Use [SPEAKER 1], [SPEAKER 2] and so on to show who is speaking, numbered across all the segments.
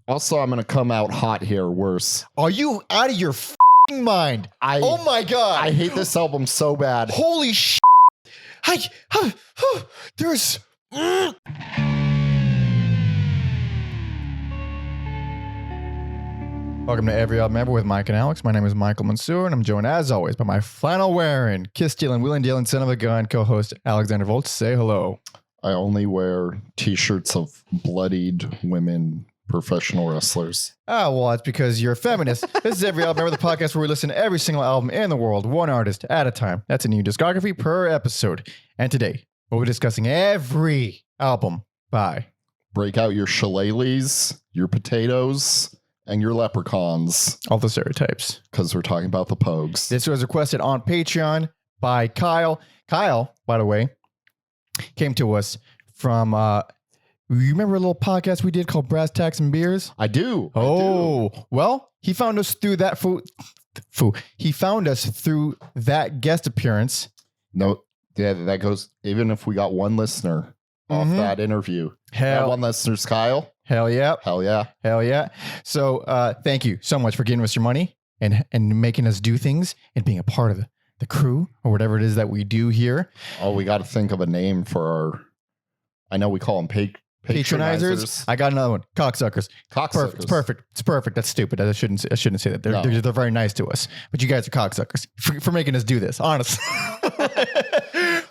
[SPEAKER 1] Also, I'm going to come out hot here worse.
[SPEAKER 2] Are you out of your mind? Oh my God.
[SPEAKER 1] I hate this album so bad.
[SPEAKER 2] Holy shit. There's... Welcome to Every Album Ever with Mike and Alex. My name is Michael Mansour, and I'm joined, as always, by my flannel-wearing, kiss-stealing, wheeling-dealing son of a gun co-host, Alexander Volts. Say hello.
[SPEAKER 1] I only wear t-shirts of bloodied women professional wrestlers.
[SPEAKER 2] Ah, well, that's because you're a feminist. This is Every Album Ever, the podcast where we listen to every single album in the world, one artist at a time. That's a new discography per episode. And today, we'll be discussing every album by...
[SPEAKER 1] Break out your shillelaghs, your potatoes... and your leprechauns.
[SPEAKER 2] All the stereotypes.
[SPEAKER 1] Because we're talking about the Pogues.
[SPEAKER 2] This was requested on Patreon by Kyle. Kyle, by the way, came to us from, you remember a little podcast we did called Brass Tacks and Beers?
[SPEAKER 1] I do.
[SPEAKER 2] Well, he found us through that He found us through that guest appearance.
[SPEAKER 1] No, yeah, that goes, even if we got one listener off that interview. That one listener's Kyle.
[SPEAKER 2] Hell yeah.
[SPEAKER 1] Hell yeah.
[SPEAKER 2] Hell yeah. So thank you so much for giving us your money and making us do things and being a part of the crew or whatever it is that we do here.
[SPEAKER 1] Oh, we got to think of a name for our, I know we call them patronizers.
[SPEAKER 2] I got another one. Cocksuckers.
[SPEAKER 1] Cocksuckers.
[SPEAKER 2] It's perfect. It's perfect. That's stupid. I shouldn't say that. They're very nice to us. But you guys are cocksuckers for making us do this, honestly.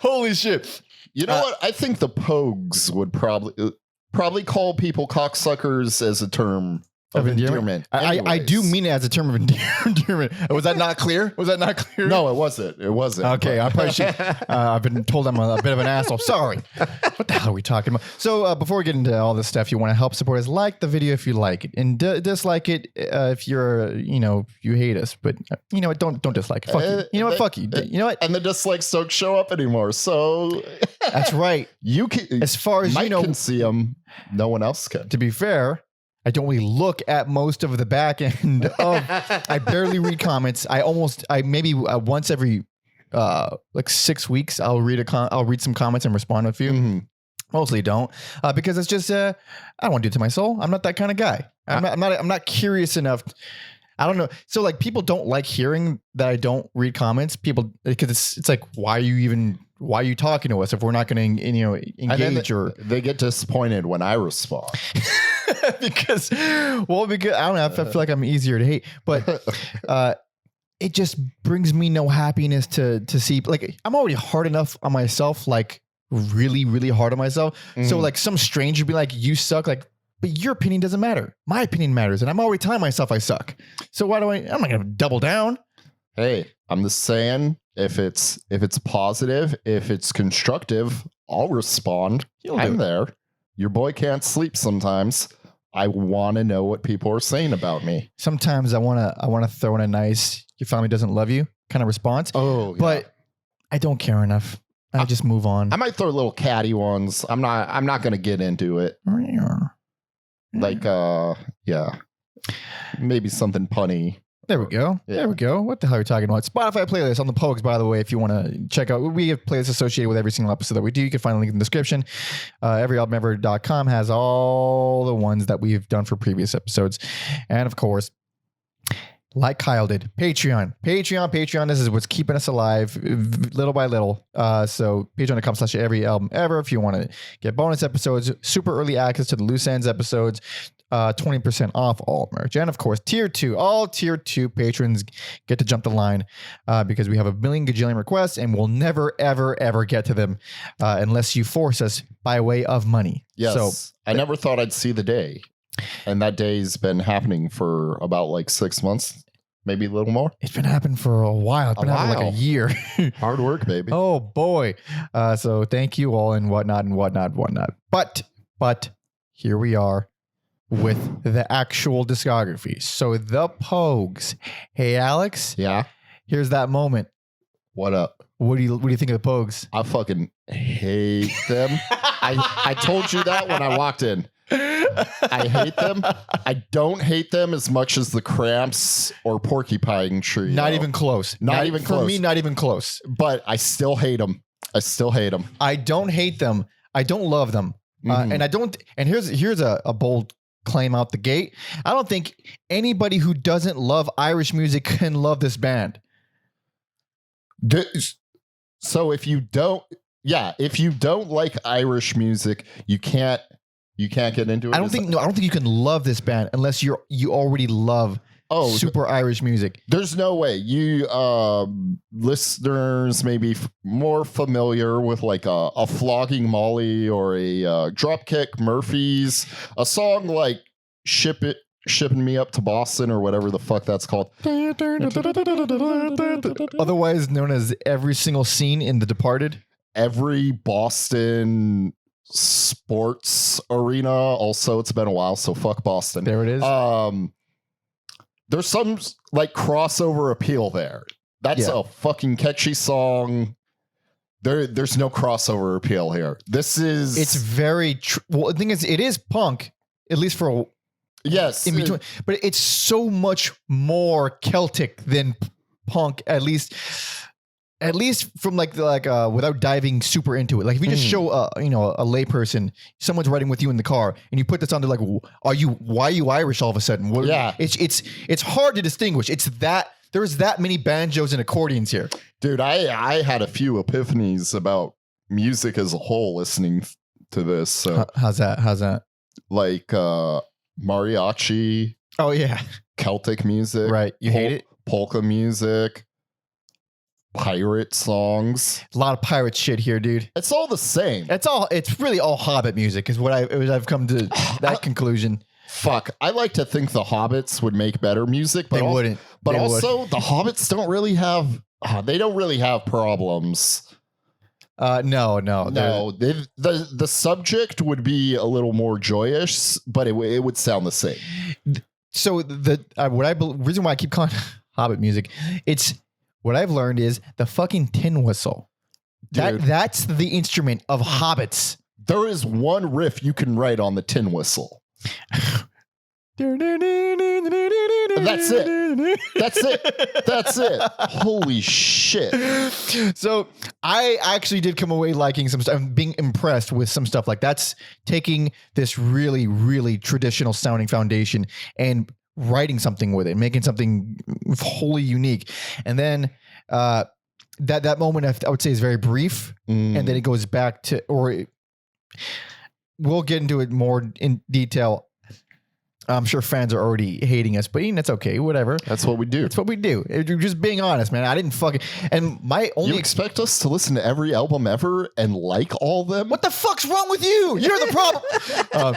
[SPEAKER 2] Holy shit.
[SPEAKER 1] You know what? I think the Pogues would probably call people cocksuckers as a term of endearment.
[SPEAKER 2] I do mean it as a term of endearment. Was that not clear?
[SPEAKER 1] No, it wasn't.
[SPEAKER 2] Okay, I probably should. I've been told I'm a bit of an asshole. Sorry. What the hell are we talking about? So before we get into all this stuff, you want to help support us, like the video if you like it, and dislike it if you're, you hate us. But you know what? Don't dislike it. Fuck you. You know what? Fuck you. You know what?
[SPEAKER 1] And the dislikes don't show up anymore. So
[SPEAKER 2] that's right.
[SPEAKER 1] You can,
[SPEAKER 2] as far as
[SPEAKER 1] Mike can see them. No one else can.
[SPEAKER 2] To be fair, I don't really look at most of the back end of. I barely read comments. I maybe once every like 6 weeks I'll read some comments and respond to a few.
[SPEAKER 1] Mm-hmm.
[SPEAKER 2] Mostly don't because it's just I don't want to do it to my soul. I'm not that kind of guy. I'm not curious enough. I don't know. So like people don't like hearing that I don't read comments. People because it's like why are you talking to us if we're not going to engage or
[SPEAKER 1] they get disappointed when I respond.
[SPEAKER 2] because I don't know. I feel like I'm easier to hate, but it just brings me no happiness to see. Like I'm already hard enough on myself, like really, really hard on myself. Mm-hmm. So like some stranger be like, "You suck," like, but your opinion doesn't matter. My opinion matters, and I'm already telling myself I suck. So why do I'm not gonna double down.
[SPEAKER 1] Hey, I'm just saying if it's positive, if it's constructive, I'll respond. I'm there. Your boy can't sleep sometimes. I want to know what people are saying about me.
[SPEAKER 2] Sometimes I want to throw in a nice "your family doesn't love you" kind of response.
[SPEAKER 1] Oh, yeah. But
[SPEAKER 2] I don't care enough. I just move on.
[SPEAKER 1] I might throw little catty ones. I'm not going to get into it. Like yeah. Maybe something punny.
[SPEAKER 2] There we go. Yeah. There we go. What the hell are we talking about? Spotify playlist on the Pogues, by the way, if you want to check out. We have playlists associated with every single episode that we do. You can find a link in the description. Everyalbumever.com has all the ones that we've done for previous episodes. And of course, like Kyle did, Patreon. This is what's keeping us alive little by little. So patreon.com/everyalbumever if you want to get bonus episodes, super early access to the Loose Ends episodes, 20% off all merch. And of course, all tier 2 patrons get to jump the line because we have a million gajillion requests and we'll never, ever, ever get to them unless you force us by way of money.
[SPEAKER 1] Yes. So I never thought I'd see the day. And that day's been happening for about like 6 months, maybe a little more.
[SPEAKER 2] It's been happening for a while. It's been happening like a year.
[SPEAKER 1] Hard work, baby.
[SPEAKER 2] Oh boy. So thank you all and whatnot. But here we are with the actual discography. So the Pogues. Hey, Alex.
[SPEAKER 1] Yeah.
[SPEAKER 2] Here's that moment.
[SPEAKER 1] What up?
[SPEAKER 2] What do you think of the Pogues?
[SPEAKER 1] I fucking hate them. I told you that when I walked in. I hate them. I don't hate them as much as the Cramps or Porcupine Tree.
[SPEAKER 2] Not even close.
[SPEAKER 1] Not even close.
[SPEAKER 2] For me, not even close.
[SPEAKER 1] But I still hate them. I
[SPEAKER 2] don't hate them. I don't love them. And I don't. And here's a bold claim out the gate. I don't think anybody who doesn't love Irish music can love this band.
[SPEAKER 1] So if you don't like Irish music, you can't get into it.
[SPEAKER 2] I don't think you can love this band unless you already love super Irish music.
[SPEAKER 1] There's no way. You listeners may be more familiar with like a Flogging Molly or a Dropkick Murphys, a song like Shipping Me Up to Boston or whatever the fuck that's called.
[SPEAKER 2] Otherwise known as every single scene in The Departed.
[SPEAKER 1] Every Boston sports arena. Also, it's been a while, so fuck Boston.
[SPEAKER 2] There it is.
[SPEAKER 1] There's some like crossover appeal there. That's a fucking catchy song. There's no crossover appeal here. It's
[SPEAKER 2] very well. The thing is, it is punk, at least for
[SPEAKER 1] yes,
[SPEAKER 2] in between. But it's so much more Celtic than punk, at least from without diving super into it. Like if you just show a layperson, someone's riding with you in the car, and you put this on, they're like, why are you Irish all of a sudden? It's hard to distinguish. There's that many banjos and accordions here.
[SPEAKER 1] Dude, I had a few epiphanies about music as a whole listening to this. So
[SPEAKER 2] how's that?
[SPEAKER 1] Like mariachi.
[SPEAKER 2] Oh yeah.
[SPEAKER 1] Celtic music.
[SPEAKER 2] Right. You hate it?
[SPEAKER 1] Polka music. Pirate songs.
[SPEAKER 2] A lot of pirate shit here, dude.
[SPEAKER 1] It's all the same.
[SPEAKER 2] It's really all Hobbit music is what I've come to that conclusion.
[SPEAKER 1] Fuck. I like to think the Hobbits would make better music, but
[SPEAKER 2] they wouldn't.
[SPEAKER 1] But also the Hobbits don't really have problems.
[SPEAKER 2] No.
[SPEAKER 1] The subject would be a little more joyous, but it would sound the same.
[SPEAKER 2] So reason why I keep calling Hobbit music, it's what I've learned is the fucking tin whistle. That's the instrument of hobbits.
[SPEAKER 1] There is one riff you can write on the tin whistle. That's it. Holy shit.
[SPEAKER 2] So I actually did come away liking some stuff, being impressed with some stuff. Like that's taking this really, really traditional sounding foundation and writing something with it, making something wholly unique. And then that moment I would say is very brief, and then it goes back to, we'll get into it more in detail. I'm sure fans are already hating us, but that's okay. Whatever.
[SPEAKER 1] That's what we do.
[SPEAKER 2] That's what we do. You're just being honest, man. I didn't fucking. And my only.
[SPEAKER 1] You expect us to listen to every album ever and like all of them?
[SPEAKER 2] What the fuck's wrong with you? You're the problem.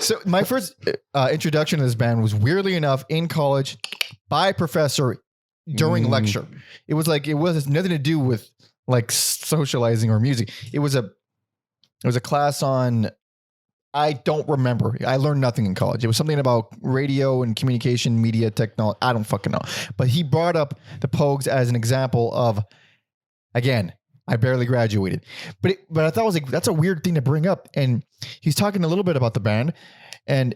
[SPEAKER 2] So my first introduction to this band was weirdly enough in college by a professor during lecture. It was nothing to do with like socializing or music. It was a class on. I don't remember. I learned nothing in college. It was something about radio and communication, media, technology. I don't fucking know. But he brought up the Pogues as an example of, again, I barely graduated. But I thought it was like, that's a weird thing to bring up. And he's talking a little bit about the band. And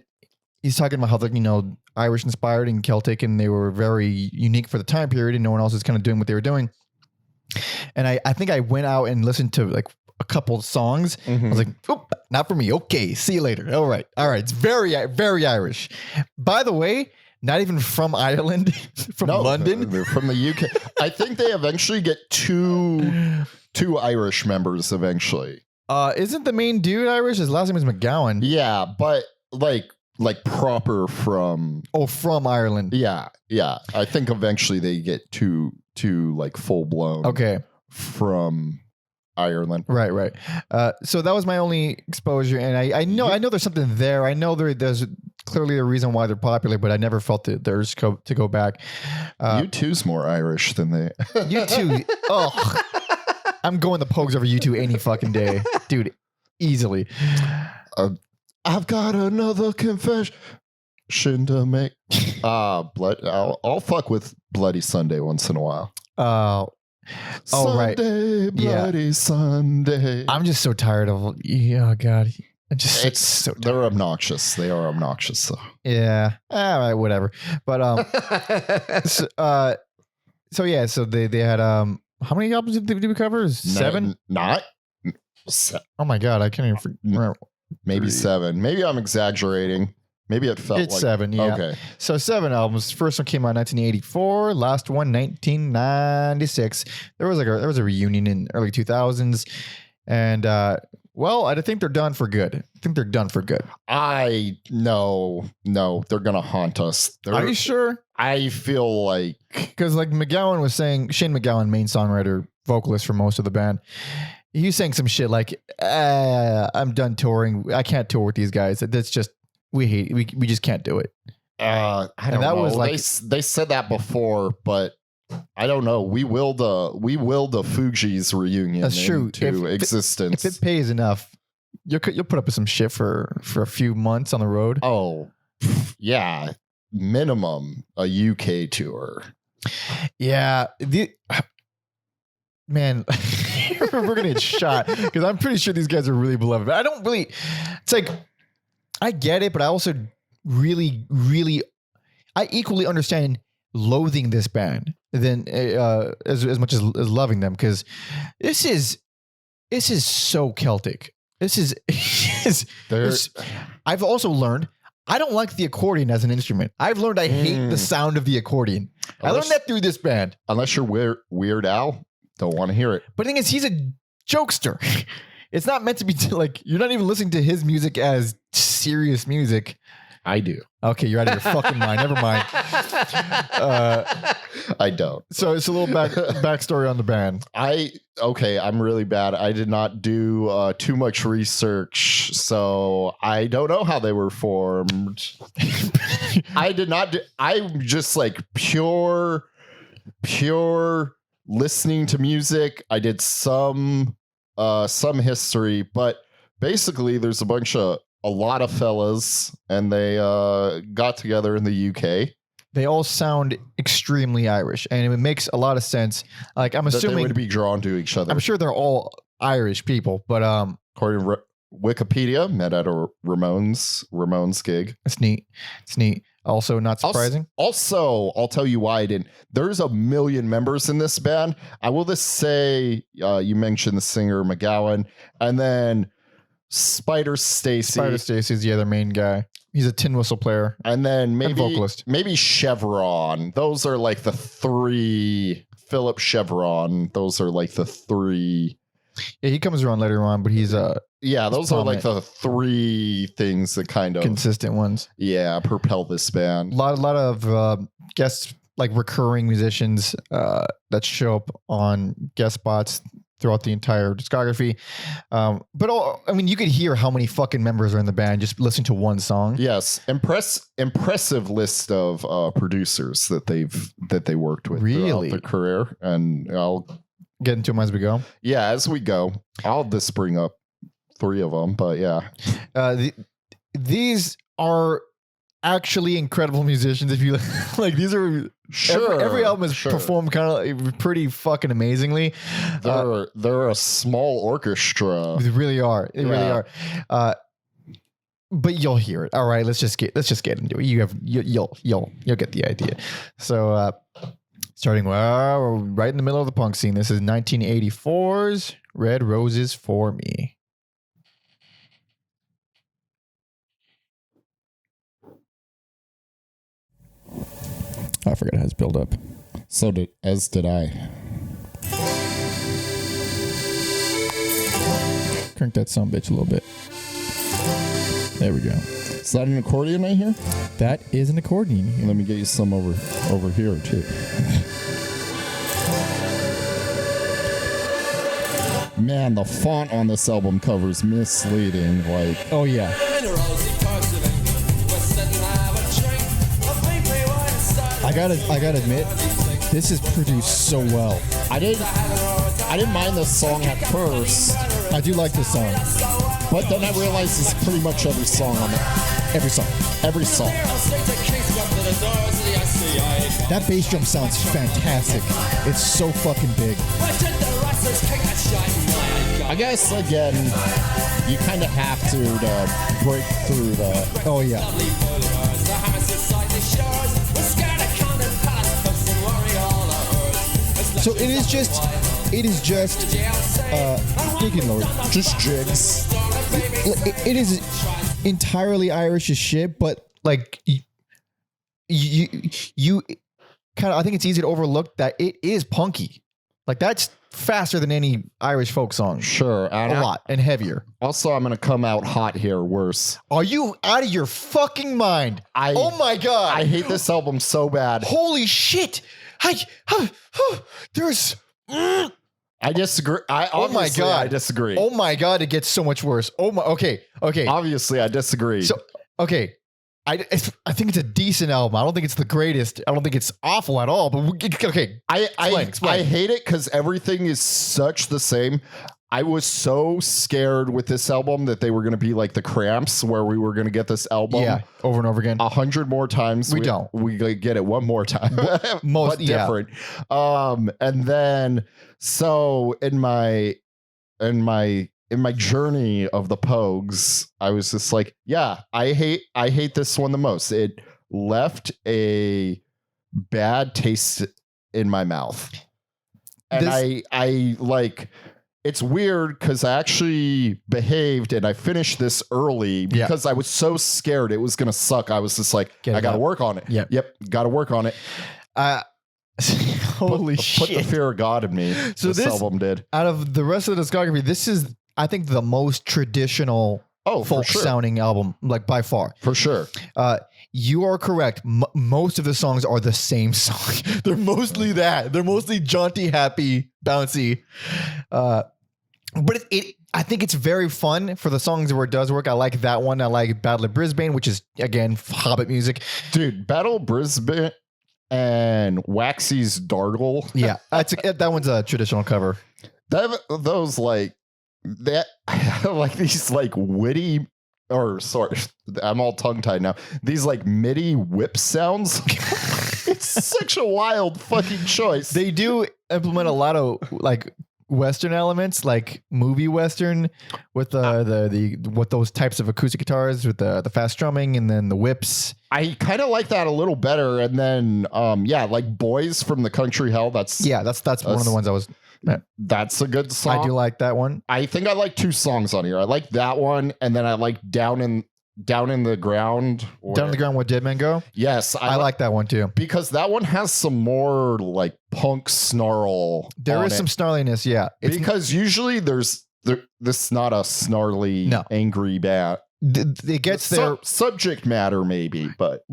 [SPEAKER 2] he's talking about how, Irish inspired and Celtic, and they were very unique for the time period, and no one else is kind of doing what they were doing. And I think I went out and listened to a couple of songs. I was like, oh, not for me. Okay, see you later. All right. It's very, very Irish. By the way, not even from Ireland, from London.
[SPEAKER 1] They're from the UK. I think they eventually get two Irish members eventually.
[SPEAKER 2] Isn't the main dude Irish? His last name is MacGowan.
[SPEAKER 1] Yeah, but like proper from...
[SPEAKER 2] Oh, from Ireland.
[SPEAKER 1] Yeah. I think eventually they get two like full blown.
[SPEAKER 2] Okay.
[SPEAKER 1] From Ireland.
[SPEAKER 2] Right. So that was my only exposure, and I know there's something there. I know there's clearly a reason why they're popular, but I never felt the urge to go back.
[SPEAKER 1] U2's more Irish than they.
[SPEAKER 2] U2. Oh, I'm going the Pogues over U2 any fucking day, dude. Easily.
[SPEAKER 1] I've got another confession to make. I'll fuck with Bloody Sunday once in a while. Sunday,
[SPEAKER 2] right.
[SPEAKER 1] Bloody Sunday.
[SPEAKER 2] I'm just so tired of. Oh God.
[SPEAKER 1] They're obnoxious. They are obnoxious. So
[SPEAKER 2] yeah. All right. Whatever. But so they had how many albums did we cover? 7?
[SPEAKER 1] Not.
[SPEAKER 2] Oh my God. I can't even remember.
[SPEAKER 1] Maybe 7. Maybe I'm exaggerating. Maybe it felt
[SPEAKER 2] It's
[SPEAKER 1] like
[SPEAKER 2] 7, yeah.
[SPEAKER 1] Okay.
[SPEAKER 2] So 7 albums. First one came out in 1984. Last one 1996. There was a reunion in early 2000s, and I think they're done for good.
[SPEAKER 1] No, they're gonna haunt us.
[SPEAKER 2] Are you sure?
[SPEAKER 1] I feel like
[SPEAKER 2] Because like MacGowan was saying, Shane MacGowan, main songwriter, vocalist for most of the band, he was saying some shit like, "I'm done touring. I can't tour with these guys. That's just we just can't do it."
[SPEAKER 1] I don't know.
[SPEAKER 2] Was like,
[SPEAKER 1] they said that before, but I don't know. We willed a Pogues reunion
[SPEAKER 2] that's true.
[SPEAKER 1] into existence.
[SPEAKER 2] If it pays enough, you'll put up with some shit for a few months on the road.
[SPEAKER 1] Oh, yeah. Minimum a UK tour.
[SPEAKER 2] Yeah. Man, we're gonna get shot because I'm pretty sure these guys are really beloved. But I don't really. It's like I get it, but I also really, I equally understand loathing this band than as much as loving them, because this is so Celtic. I've also learned I don't like the accordion as an instrument. I've learned I hate the sound of the accordion. I learned that through this band.
[SPEAKER 1] Unless you're Weird Al, don't want to hear it.
[SPEAKER 2] But the thing is, he's a jokester. It's not meant to be like, you're not even listening to his music as serious music.
[SPEAKER 1] I do.
[SPEAKER 2] Okay, you're out of your fucking mind. Never mind.
[SPEAKER 1] I don't.
[SPEAKER 2] So it's a little backstory on the band.
[SPEAKER 1] I'm really bad. I did not do too much research, so I don't know how they were formed. I'm just like pure listening to music. I did some history, but basically there's a lot of fellas, and they got together in the UK.
[SPEAKER 2] They all sound extremely Irish, and it makes a lot of sense. Like, I'm assuming
[SPEAKER 1] they would be drawn to each other.
[SPEAKER 2] I'm sure they're all Irish people, but
[SPEAKER 1] according to Wikipedia, met at a Ramones gig.
[SPEAKER 2] It's neat. Also, not surprising.
[SPEAKER 1] Also, I'll tell you why I didn't. There's 1 million members in this band. I will just say, you mentioned the singer MacGowan, and then Spider Stacy's
[SPEAKER 2] the other main guy. He's a tin whistle player.
[SPEAKER 1] And then
[SPEAKER 2] vocalist.
[SPEAKER 1] Maybe Chevron. Those are like the 3. Philip Chevron. Those are like the 3.
[SPEAKER 2] Yeah, he comes around later on, but he's
[SPEAKER 1] those are like the 3 things that kind of
[SPEAKER 2] consistent ones.
[SPEAKER 1] Yeah, propel this band.
[SPEAKER 2] A lot of guests, like recurring musicians that show up on guest spots throughout the entire discography. You could hear how many fucking members are in the band just listening to one song.
[SPEAKER 1] Yes. Impressive list of producers that they worked with throughout the career. And I'll
[SPEAKER 2] get into them as we go.
[SPEAKER 1] Yeah, as we go. I'll just bring up 3 of them, but yeah.
[SPEAKER 2] These are actually incredible musicians. If you like, these are every album is performed kind of pretty fucking amazingly.
[SPEAKER 1] They're a small orchestra.
[SPEAKER 2] They really are. Really are. But you'll hear it. All right, let's just get into it. You'll get the idea. So starting we're right in the middle of the punk scene. This is 1984's Red Roses for Me. I forgot how it's built up.
[SPEAKER 1] As did I.
[SPEAKER 2] Crank that sumbitch a little bit. There we go.
[SPEAKER 1] Is that an accordion I hear?
[SPEAKER 2] That is an accordion. Here.
[SPEAKER 1] Let me get you some over here too. Man, the font on this album cover is misleading. Like,
[SPEAKER 2] oh yeah. I gotta admit, this is produced so well.
[SPEAKER 1] I didn't mind this song at first.
[SPEAKER 2] I do like this song,
[SPEAKER 1] but then I realized it's pretty much every song on it.
[SPEAKER 2] Every song. That bass drum sounds fantastic. It's so fucking big.
[SPEAKER 1] I guess again, you kind of have to break through the.
[SPEAKER 2] Oh yeah. So it is just digging, Lord.
[SPEAKER 1] Just jigs.
[SPEAKER 2] it is entirely Irish as shit, but like you kind of, I think it's easy to overlook that it is punky. Like that's faster than any Irish folk song.
[SPEAKER 1] Sure. And
[SPEAKER 2] a lot and heavier.
[SPEAKER 1] Also, I'm going to come out hot here worse.
[SPEAKER 2] Are you out of your fucking mind? Oh my God.
[SPEAKER 1] I hate this album so bad.
[SPEAKER 2] Holy shit. There's...
[SPEAKER 1] I disagree.
[SPEAKER 2] Oh my God.
[SPEAKER 1] I disagree.
[SPEAKER 2] Oh my God. It gets so much worse. Oh my... Okay.
[SPEAKER 1] Obviously, I disagree.
[SPEAKER 2] So, okay. I think it's a decent album. I don't think it's the greatest. I don't think it's awful at all. But okay, explain.
[SPEAKER 1] I hate it because everything is such the same. I was so scared with this album that they were going to be like the Cramps, where we were going to get this album
[SPEAKER 2] over and over again
[SPEAKER 1] 100 more times.
[SPEAKER 2] We don't.
[SPEAKER 1] We get it one more time,
[SPEAKER 2] most
[SPEAKER 1] but different. And then so in my journey of the Pogues, I was just like, yeah, I hate this one the most. It left a bad taste in my mouth. And I like, it's weird because I actually behaved and I finished this early because I was so scared it was going to suck. I was just like, I got to work on it. Yep. Got to work on it.
[SPEAKER 2] Holy shit.
[SPEAKER 1] Put the fear of God in me. So this album did.
[SPEAKER 2] Out of the rest of the discography, this is, I think, the most traditional folk sounding album, like by far.
[SPEAKER 1] For sure.
[SPEAKER 2] You are correct. Most of the songs are the same song. They're mostly that. They're mostly jaunty, happy, bouncy. But I think it's very fun for the songs where it does work. I like that one. I like Battle of Brisbane, which is, again, Hobbit music.
[SPEAKER 1] Dude, Battle of Brisbane and Waxy's Dargle.
[SPEAKER 2] Yeah, that one's a traditional cover.
[SPEAKER 1] Those like that, like these like witty, or sorry, I'm all tongue tied now. These like MIDI whip sounds. It's such a wild fucking choice.
[SPEAKER 2] They do implement a lot of like Western elements, like movie Western, with the what those types of acoustic guitars with the fast strumming and then the whips.
[SPEAKER 1] I kind of like that a little better. And then like Boys from the Country Hell. That's one
[SPEAKER 2] of the ones I was.
[SPEAKER 1] That's a good song.
[SPEAKER 2] I do like that one.
[SPEAKER 1] I think I like two songs on here. I like that one, and then I like Down in the Ground.
[SPEAKER 2] Down in the Ground, Where Dead Men Go?
[SPEAKER 1] Yes.
[SPEAKER 2] I like that one too.
[SPEAKER 1] Because that one has some more like punk snarl.
[SPEAKER 2] There is some snarliness, yeah.
[SPEAKER 1] Because usually this is not a snarly, angry band.
[SPEAKER 2] It gets their
[SPEAKER 1] subject matter maybe, but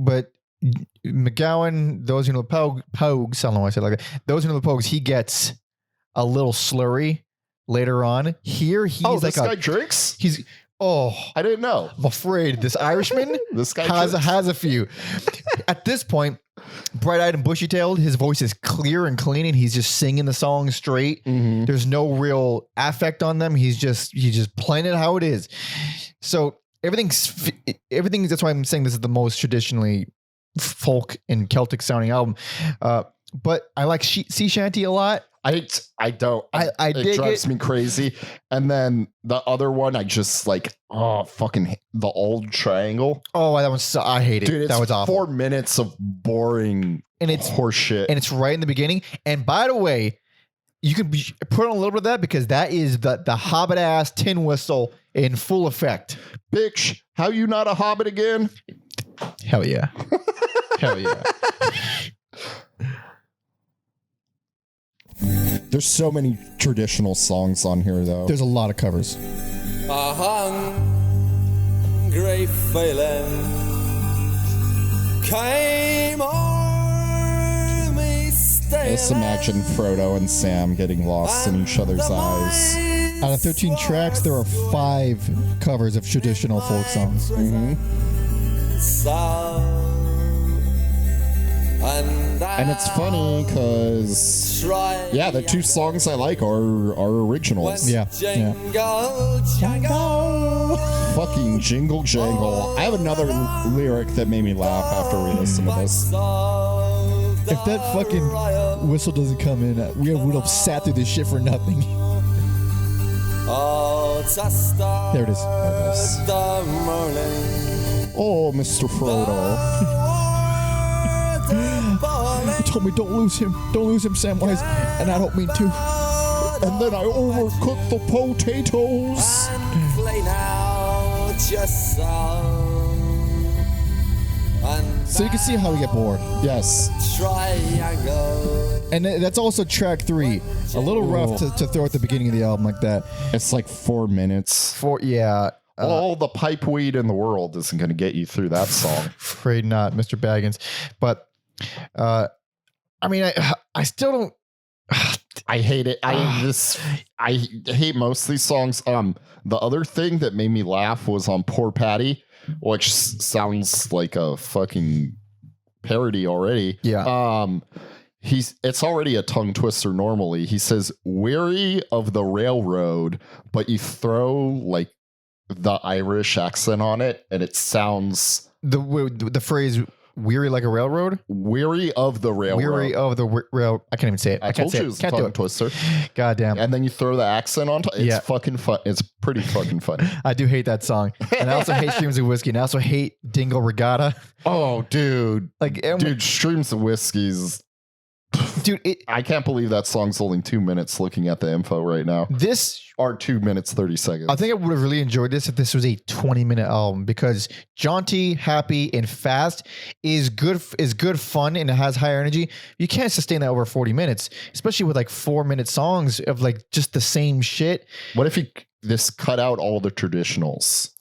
[SPEAKER 2] MacGowan, those who know Pogues, I don't know why I said it like that. Those who know the Pogues, he gets a little slurry later on. Here he's
[SPEAKER 1] this guy drinks?
[SPEAKER 2] I
[SPEAKER 1] didn't know.
[SPEAKER 2] I'm afraid this Irishman
[SPEAKER 1] this guy
[SPEAKER 2] has a few. At this point, bright-eyed and bushy-tailed, his voice is clear and clean, and he's just singing the song straight. Mm-hmm. There's no real affect on them. He's just playing it how it is. So everything's. That's why I'm saying this is the most traditionally folk and Celtic sounding album. But I like sea shanty a lot.
[SPEAKER 1] I don't. It drives me crazy. And then the other one, I just like, fucking the Old Triangle.
[SPEAKER 2] Oh, that one's I hate it.
[SPEAKER 1] Dude,
[SPEAKER 2] that was awful.
[SPEAKER 1] 4 minutes of boring and it's horseshit.
[SPEAKER 2] And it's right in the beginning. And by the way, you can put on a little bit of that because that is the Hobbit ass tin whistle in full effect.
[SPEAKER 1] Bitch, how you not a Hobbit again?
[SPEAKER 2] Hell yeah. Hell yeah.
[SPEAKER 1] There's so many traditional songs on here, though.
[SPEAKER 2] There's a lot of covers.
[SPEAKER 3] A hungry feeling came on me.
[SPEAKER 1] Let's imagine Frodo and Sam getting lost in each other's eyes.
[SPEAKER 2] Out of 13 tracks, there are 5 covers of traditional folk songs.
[SPEAKER 1] Mm-hmm. And it's funny because, the 2 songs I like are originals.
[SPEAKER 2] Yeah.
[SPEAKER 1] Fucking Jingle Jangle. I have another lyric that made me laugh after we listened to this.
[SPEAKER 2] If that fucking whistle doesn't come in, we would have sat through this shit for nothing. There it is.
[SPEAKER 1] Oh, Mr. Frodo.
[SPEAKER 2] He told me don't lose him, Samwise, and I don't mean to.
[SPEAKER 1] And then I overcooked the potatoes.
[SPEAKER 2] So you can see how we get bored.
[SPEAKER 1] Yes.
[SPEAKER 3] Triangle.
[SPEAKER 2] And that's also track 3. A little rough to throw at the beginning of the album like that.
[SPEAKER 1] It's like 4 minutes.
[SPEAKER 2] Yeah.
[SPEAKER 1] All the pipe weed in the world isn't going to get you through that song.
[SPEAKER 2] Afraid not, Mr. Baggins. But I mean, I still don't.
[SPEAKER 1] I hate it. I hate most of these songs. The other thing that made me laugh was on Poor Patty, which sounds like a fucking parody already.
[SPEAKER 2] Yeah.
[SPEAKER 1] It's already a tongue twister normally. He says, "Weary of the railroad," but you throw like the Irish accent on it, and it sounds
[SPEAKER 2] the phrase "weary like a railroad."
[SPEAKER 1] Weary of the railroad.
[SPEAKER 2] Weary of the rail. I can't even say it.
[SPEAKER 1] I
[SPEAKER 2] can't
[SPEAKER 1] told
[SPEAKER 2] say
[SPEAKER 1] you
[SPEAKER 2] it.
[SPEAKER 1] it was a
[SPEAKER 2] Can't do
[SPEAKER 1] tongue
[SPEAKER 2] it.
[SPEAKER 1] twister.
[SPEAKER 2] Goddamn.
[SPEAKER 1] And then you throw the accent on top. It's
[SPEAKER 2] Yeah.
[SPEAKER 1] fucking fun. It's pretty fucking funny.
[SPEAKER 2] I do hate that song, and I also hate Streams of Whiskey, and I also hate Dingo Regatta.
[SPEAKER 1] Oh, dude.
[SPEAKER 2] Dude,
[SPEAKER 1] Streams of Whiskeys.
[SPEAKER 2] dude,
[SPEAKER 1] I can't believe that song's only 2 minutes looking at the info right now.
[SPEAKER 2] this.
[SPEAKER 1] Or 2 minutes, 30 seconds.
[SPEAKER 2] I think I would have really enjoyed this if this was a 20-minute album, because jaunty, happy, and fast is good fun, and it has higher energy. You can't sustain that over 40 minutes, especially with like 4-minute songs of like just the same shit.
[SPEAKER 1] What if this cut out all the traditionals?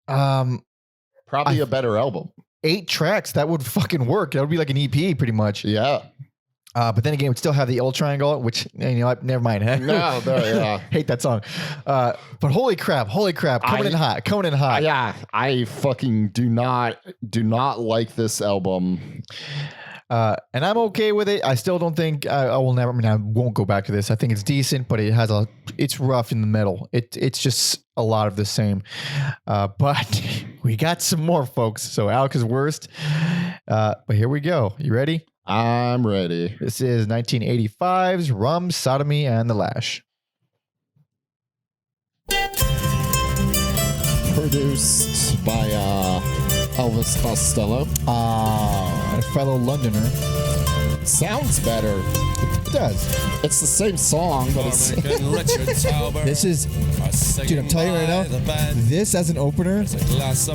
[SPEAKER 2] Probably
[SPEAKER 1] a better album.
[SPEAKER 2] 8 tracks, that would fucking work. That would be like an EP pretty much.
[SPEAKER 1] Yeah.
[SPEAKER 2] But then again, it would still have the L triangle, which, you know, never mind.
[SPEAKER 1] No, yeah.
[SPEAKER 2] Hate that song. But holy crap, coming in hot.
[SPEAKER 1] Yeah, I fucking do not like this album.
[SPEAKER 2] And I'm okay with it. I still don't think I won't go back to this. I think it's decent, but it's rough in the middle. It's just a lot of the same. But we got some more, folks. So Alex's worst. But here we go. You ready?
[SPEAKER 1] I'm ready.
[SPEAKER 2] This is 1985's Rum Sodomy and the Lash.
[SPEAKER 1] Produced by Elvis Costello.
[SPEAKER 2] A fellow Londoner.
[SPEAKER 1] Sounds better.
[SPEAKER 2] It does.
[SPEAKER 1] It's the same song, but it's
[SPEAKER 2] This is, dude, I'm telling you right now, this as an opener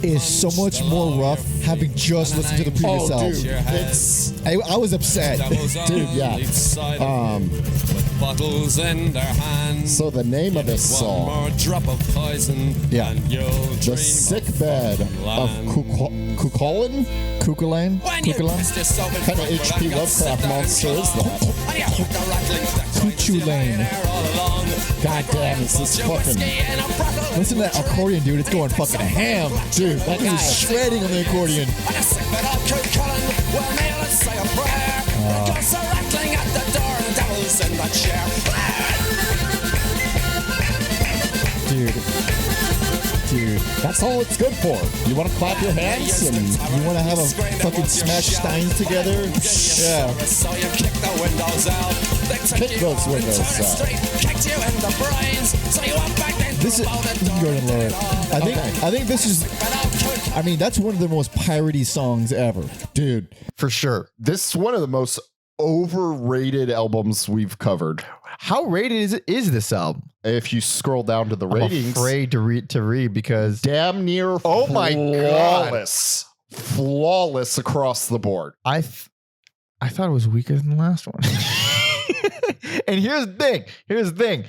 [SPEAKER 2] is so much more rough having just listened to the previous album.
[SPEAKER 1] Dude,
[SPEAKER 2] I was upset.
[SPEAKER 1] Dude, yeah.
[SPEAKER 3] Bottles in their hands.
[SPEAKER 1] So the name of this
[SPEAKER 3] One
[SPEAKER 1] song,
[SPEAKER 3] more drop of poison.
[SPEAKER 2] Yeah.
[SPEAKER 3] And you'll
[SPEAKER 1] The
[SPEAKER 3] dream
[SPEAKER 1] Sick Bed of Cuchulainn?
[SPEAKER 2] Cuchulainn?
[SPEAKER 1] What kind of H.P. Lovecraft monster is that?
[SPEAKER 2] Cuchulainn.
[SPEAKER 1] God damn, is this fucking...
[SPEAKER 2] Listen to that accordion, dude. It's going fucking ham.
[SPEAKER 1] Dude, that
[SPEAKER 2] He's
[SPEAKER 1] guy...
[SPEAKER 2] shredding on the accordion. Dude,
[SPEAKER 1] That's all it's good for. You want to clap your hands and...
[SPEAKER 2] you want to have a fucking smash steins together? Yeah.
[SPEAKER 3] So you kick the windows out.
[SPEAKER 1] Kick those windows out.
[SPEAKER 3] Kicked you in the brains. So you went back then.
[SPEAKER 2] This is, you can go ahead and lower it. I think this is, I mean, that's one of the most piratey songs ever.
[SPEAKER 1] Dude,
[SPEAKER 2] For sure.
[SPEAKER 1] this is one of the most overrated albums we've covered.
[SPEAKER 2] How rated is this album?
[SPEAKER 1] If you scroll down to the ratings...
[SPEAKER 2] I'm afraid to read because
[SPEAKER 1] damn near
[SPEAKER 2] Oh my God.
[SPEAKER 1] flawless across the board.
[SPEAKER 2] I thought it was weaker than the last one. And here's the thing.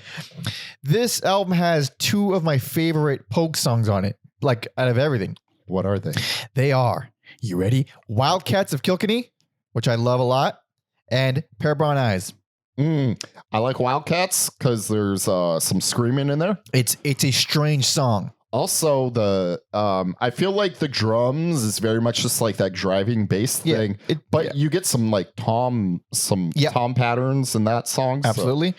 [SPEAKER 2] This album has 2 of my favorite Pogue songs on it, like out of everything.
[SPEAKER 1] What are they?
[SPEAKER 2] They are, you ready? Wildcats of Kilkenny, which I love a lot, and Pair of Brown Eyes.
[SPEAKER 1] I like Wildcats because there's some screaming in there.
[SPEAKER 2] It's a strange song.
[SPEAKER 1] Also, I feel like the drums is very much just like that driving bass thing, but you get some like tom patterns in that song.
[SPEAKER 2] Absolutely.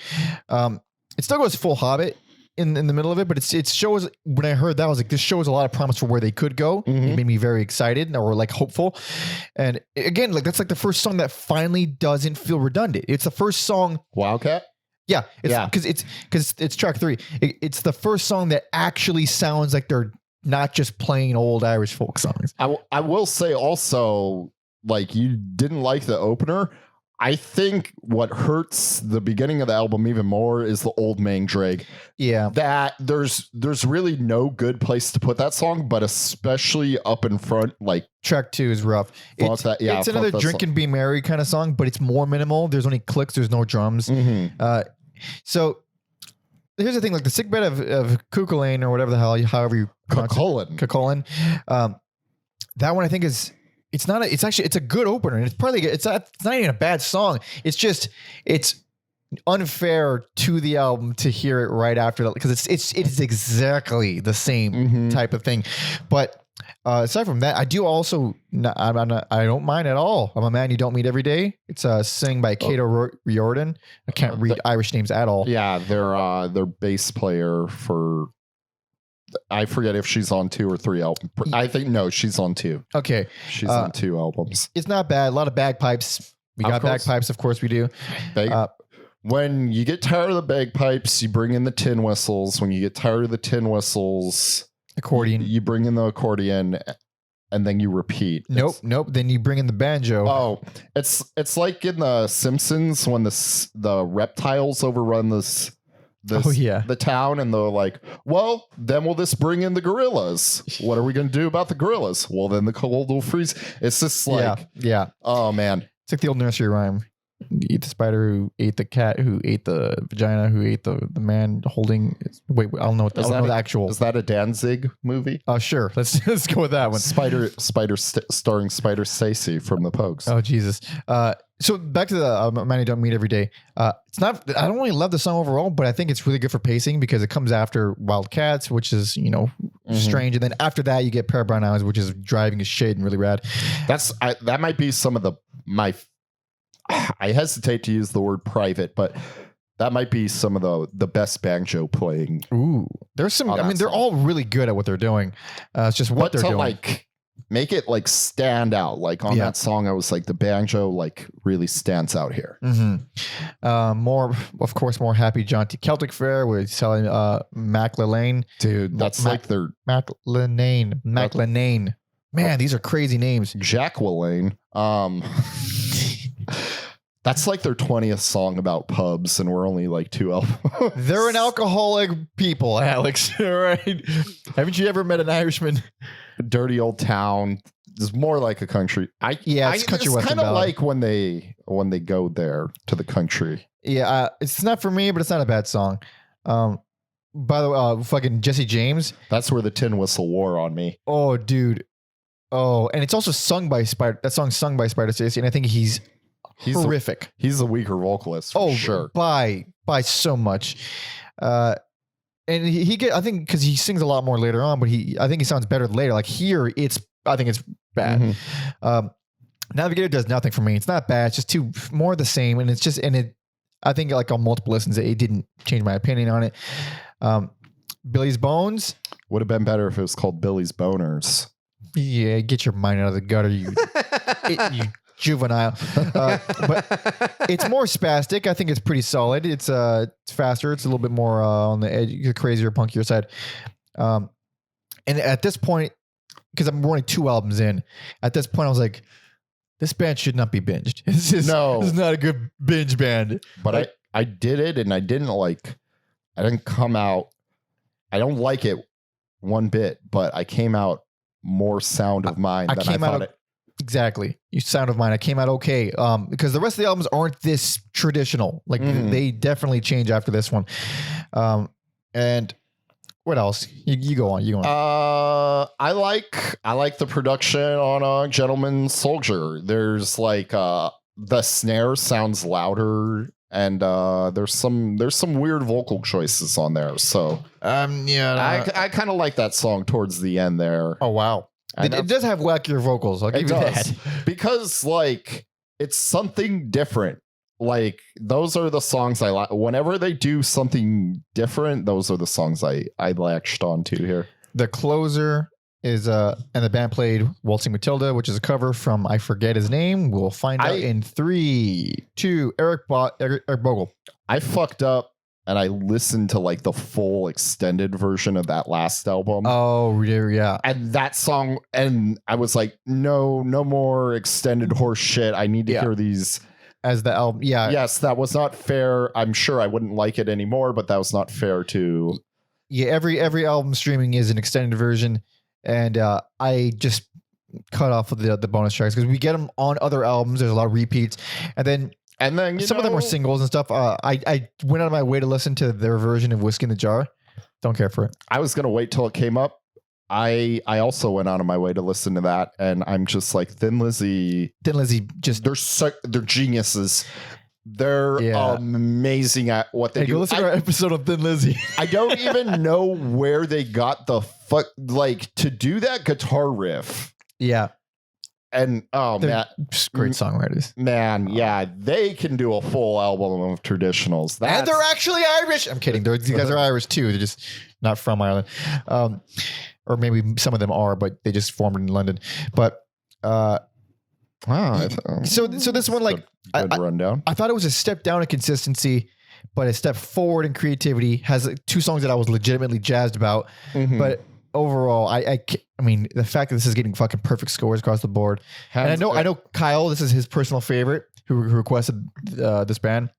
[SPEAKER 2] It still goes full Hobbit in the middle of it, but it shows, when I heard that, I was like, this shows a lot of promise for where they could go. It made me very excited or like hopeful. And again, like that's like the first song that finally doesn't feel redundant. It's the first song.
[SPEAKER 1] Wildcat?
[SPEAKER 2] Yeah. Because it's track 3. It's the first song that actually sounds like they're not just playing old Irish folk songs.
[SPEAKER 1] I will say also, like, you didn't like the opener. I think what hurts the beginning of the album even more is the Old Mang Drag.
[SPEAKER 2] Yeah.
[SPEAKER 1] That there's really no good place to put that song, but especially up in front, like
[SPEAKER 2] Track 2 is rough. It's
[SPEAKER 1] fuck
[SPEAKER 2] another
[SPEAKER 1] that
[SPEAKER 2] drink
[SPEAKER 1] song.
[SPEAKER 2] and be merry kind of song, but it's more minimal. There's only clicks. There's no drums. So here's the thing, like the sick bed of Cuchulainn or whatever the hell, however you pronounce it. Cuchulainn. That one I think is, it's a good opener, and it's not even a bad song. It's just, it's unfair to the album to hear it right after that, because it is exactly the same type of thing. But aside from that, I do also I don't mind at all. I'm a Man You Don't Meet Every Day. It's sung by Cato Riordan. I can't read Irish names at all.
[SPEAKER 1] Yeah, their bass player for, I forget if she's on 2 or 3 albums. I think no, she's on 2.
[SPEAKER 2] Okay,
[SPEAKER 1] She's on 2 albums.
[SPEAKER 2] it's not bad. A lot of bagpipes. We
[SPEAKER 1] Of
[SPEAKER 2] got
[SPEAKER 1] course.
[SPEAKER 2] bagpipes, of course we do.
[SPEAKER 1] When you get tired of the bagpipes, you bring in the tin whistles. When you get tired of the tin whistles,
[SPEAKER 2] Accordion.
[SPEAKER 1] you bring in the accordion, and then you repeat.
[SPEAKER 2] Nope. Then you bring in the banjo.
[SPEAKER 1] Oh, it's like in the Simpsons when the reptiles overrun the town, and they're like, well, then we'll just bring in the gorillas. What are we going to do about the gorillas? Well, then the cold will freeze. It's just like,
[SPEAKER 2] yeah.
[SPEAKER 1] oh man.
[SPEAKER 2] It's like the old nursery rhyme. You eat the spider who ate the cat, who ate the vagina, who ate the man holding. Wait, I don't know. I don't know the actual.
[SPEAKER 1] Is that a Danzig movie?
[SPEAKER 2] Sure. Let's go with that one.
[SPEAKER 1] Starring Spider Stacy from the Pogues.
[SPEAKER 2] Oh Jesus. So back to the Man You Don't Meet Every Day. It's not. I don't really love the song overall, but I think it's really good for pacing because it comes after Wildcats, which is strange, and then after that you get Pair of Brown Eyes, which is driving as shit and really rad.
[SPEAKER 1] That might be some of my. I hesitate to use the word private, but that might be some of the best banjo playing.
[SPEAKER 2] Ooh, there's some. I mean, they're all really good at what they're doing. It's just what they're doing.
[SPEAKER 1] Like make it like stand out. Like on that song, I was like the banjo like really stands out here.
[SPEAKER 2] More, of course, more happy jaunty Celtic fare with selling Mac Lane.
[SPEAKER 1] Dude, that's like their
[SPEAKER 2] Mac Lane. Man, these are crazy names.
[SPEAKER 1] Jacqueline. That's like their 20th song about pubs, and we're only like 2 albums.
[SPEAKER 2] They're an alcoholic people, Alex. Right? Haven't you ever met an Irishman?
[SPEAKER 1] Dirty Old Town is more like a country.
[SPEAKER 2] It's country western
[SPEAKER 1] kind of
[SPEAKER 2] ballad.
[SPEAKER 1] like when they go there to the country.
[SPEAKER 2] Yeah, it's not for me, but it's not a bad song. By the way, fucking Jesse James.
[SPEAKER 1] That's where the tin whistle wore on me.
[SPEAKER 2] Oh, dude. Oh, and it's also sung by Spider. That song's sung by Spider Stacy, and I think he's horrific.
[SPEAKER 1] He's a weaker vocalist for sure.
[SPEAKER 2] By so much. And I think because he sings a lot more later on, but I think he sounds better later. Like here, I think it's bad. Navigator does nothing for me. It's not bad. It's just more of the same. And I think like on multiple listens, it didn't change my opinion on it. Billy's Bones.
[SPEAKER 1] Would have been better if it was called Billy's Boners.
[SPEAKER 2] Yeah, get your mind out of the gutter, you juvenile. But it's more spastic. I think it's pretty solid. It's faster. It's a little bit more on the edge, crazier, punkier side. And at this point, because I'm only 2 albums in, at this point I was like, this band should not be binged. This is not a good binge band.
[SPEAKER 1] But I did it, and I didn't come out. I don't like it one bit, but I came out more sound of mind than I thought it.
[SPEAKER 2] Exactly. You sound of mine. I came out okay. Because the rest of the albums aren't this traditional. Like they definitely change after this one. And what else? You go on.
[SPEAKER 1] I like the production on Gentleman Soldier. There's like the snare sounds louder, and there's some weird vocal choices on there. So I kind of like that song towards the end there.
[SPEAKER 2] Oh wow. It does have wackier vocals. I'll give you that.
[SPEAKER 1] Because like it's something different. Like those are the songs I like. Whenever they do something different, those are the songs I latched onto here.
[SPEAKER 2] The closer is and the band played Waltzing Matilda, which is a cover from I forget his name. We'll find out in 3, 2. Eric Bogle.
[SPEAKER 1] I fucked up. And I listened to like the full extended version of that last album.
[SPEAKER 2] Oh, yeah.
[SPEAKER 1] And that song, and I was like, no more extended horse shit. I need to hear these
[SPEAKER 2] as the album. Yeah.
[SPEAKER 1] Yes, that was not fair. I'm sure I wouldn't like it anymore, but that was not fair to.
[SPEAKER 2] Yeah. Every album streaming is an extended version, and I just cut off of the bonus tracks because we get them on other albums. There's a lot of repeats, and then some of them were singles and stuff. I went out of my way to listen to their version of Whiskey in the Jar. Don't care for it.
[SPEAKER 1] I was gonna wait till it came up. I also went out of my way to listen to that, and I'm just like Thin Lizzy
[SPEAKER 2] just
[SPEAKER 1] they're geniuses. They're amazing at what they do.
[SPEAKER 2] Go listen to our episode of Thin Lizzy.
[SPEAKER 1] I don't even know where they got the fuck to do that guitar riff.
[SPEAKER 2] Yeah.
[SPEAKER 1] And man,
[SPEAKER 2] great songwriters.
[SPEAKER 1] Man, yeah, they can do a full album of traditionals.
[SPEAKER 2] And they're actually Irish. I'm kidding. These guys are Irish too. They're just not from Ireland. Or maybe some of them are, but they just formed in London. But so this one, like,
[SPEAKER 1] rundown.
[SPEAKER 2] I thought it was a step down in consistency, but a step forward in creativity. Has two songs that I was legitimately jazzed about.
[SPEAKER 1] Mm-hmm.
[SPEAKER 2] But overall, I mean, the fact that this is getting fucking perfect scores across the board. And I know Kyle, this is his personal favorite who requested this band.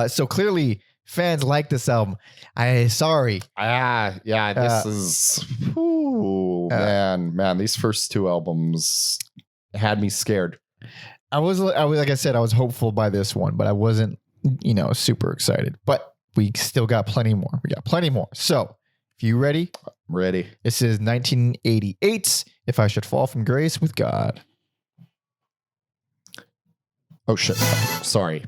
[SPEAKER 2] So clearly fans like this album. This
[SPEAKER 1] is man, these first two albums had me scared.
[SPEAKER 2] I was like I said, I was hopeful by this one, but I wasn't, super excited. But we still got plenty more. So if you ready?
[SPEAKER 1] I'm ready.
[SPEAKER 2] This is 1988's If I Should Fall From Grace with God.
[SPEAKER 1] Oh shit. Sorry.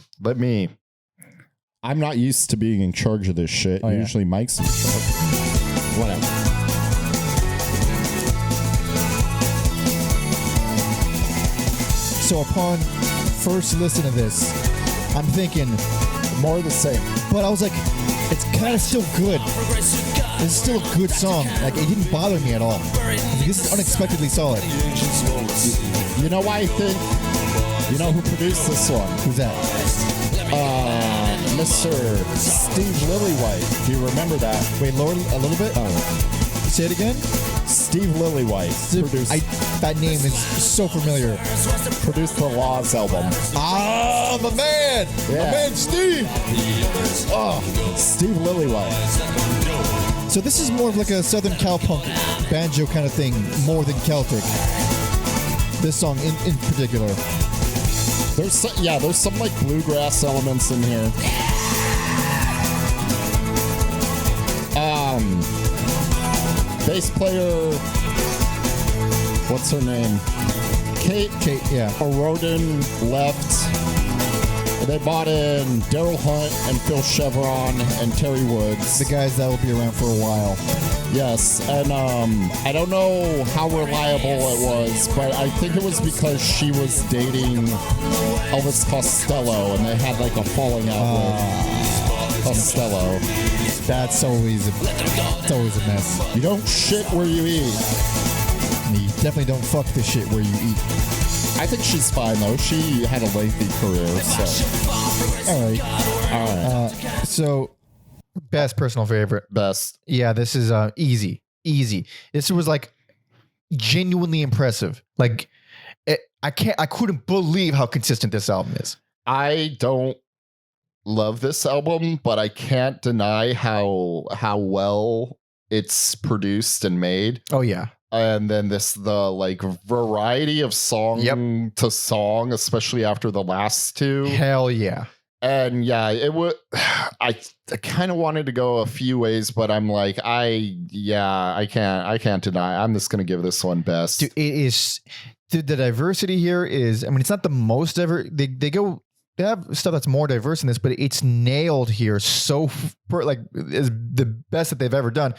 [SPEAKER 4] I'm not used to being in charge of this shit.
[SPEAKER 2] Oh, yeah.
[SPEAKER 4] Usually Mike's in charge. Whatever. So upon first listen to this, I'm thinking more of the same. But I was like, it's kind of still good. It's still a good song. Like, it didn't bother me at all. This is unexpectedly solid.
[SPEAKER 1] You know why I think? You know who produced this one?
[SPEAKER 2] Who's that?
[SPEAKER 1] Mr. Steve Lillywhite. Do you remember that?
[SPEAKER 2] Wait, lower a little bit? Say it again?
[SPEAKER 1] Steve Lillywhite.
[SPEAKER 2] That name is so familiar.
[SPEAKER 1] Produced the Laws album.
[SPEAKER 2] Ah, my man!
[SPEAKER 1] Yeah.
[SPEAKER 2] My man, Steve!
[SPEAKER 1] Oh, Steve Lillywhite.
[SPEAKER 2] So this is more of like a Southern cowpunk banjo kind of thing, more than Celtic. This song in particular.
[SPEAKER 1] There's some like bluegrass elements in here. Bass player, what's her name? Kate,
[SPEAKER 2] yeah.
[SPEAKER 1] O'Rodin left. They bought in Daryl Hunt and Phil Chevron and Terry Woods.
[SPEAKER 2] The guys that will be around for a while.
[SPEAKER 1] Yes, and I don't know how reliable it was, but I think it was because she was dating Elvis Costello, and they had like a falling out with Costello.
[SPEAKER 2] That's always a mess.
[SPEAKER 1] You don't shit where you eat.
[SPEAKER 2] You definitely don't fuck the shit where you eat.
[SPEAKER 1] I think she's fine though. She had a lengthy career, so.
[SPEAKER 2] All right. So, best personal favorite.
[SPEAKER 1] Best.
[SPEAKER 2] Yeah, this is easy. This was like genuinely impressive. Like, I couldn't believe how consistent this album is.
[SPEAKER 1] I don't love this album, but I can't deny how well it's produced and made.
[SPEAKER 2] Oh yeah.
[SPEAKER 1] And then the like variety of song to song, especially after the last two.
[SPEAKER 2] Hell yeah.
[SPEAKER 1] And yeah, it would. I kind of wanted to go a few ways, but I'm like, I can't deny. I'm just gonna give this one best.
[SPEAKER 2] Dude, it is the diversity here is. I mean, it's not the most ever. They have stuff that's more diverse in this, but it's nailed here. So is the best that they've ever done.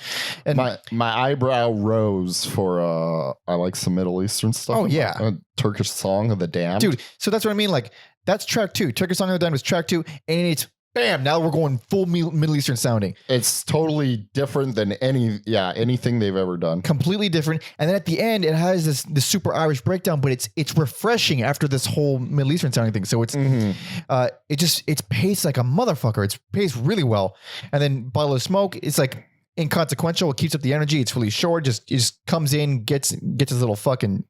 [SPEAKER 2] And
[SPEAKER 1] my eyebrow rose for I like some Middle Eastern stuff.
[SPEAKER 2] Oh yeah,
[SPEAKER 1] a Turkish Song of the Damned,
[SPEAKER 2] dude. So that's what I mean. Like that's track 2. Turkish Song of the Damned was track 2, and it's bam. Now we're going full Middle Eastern sounding.
[SPEAKER 1] It's totally different than anything they've ever done.
[SPEAKER 2] Completely different. And then at the end, it has this super Irish breakdown, but it's refreshing after this whole Middle Eastern sounding thing. So it's it's paced like a motherfucker. It's paced really well. And then Bottle of Smoke, it's like inconsequential. It keeps up the energy. It's really short. Just comes in, gets his little fucking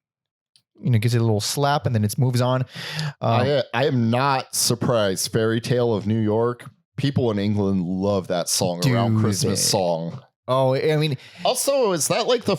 [SPEAKER 2] gives it a little slap and then it moves on.
[SPEAKER 1] I am not surprised. Fairy Tale of New York. People in England love that song around Christmas song.
[SPEAKER 2] Oh, I mean,
[SPEAKER 1] also, is that like the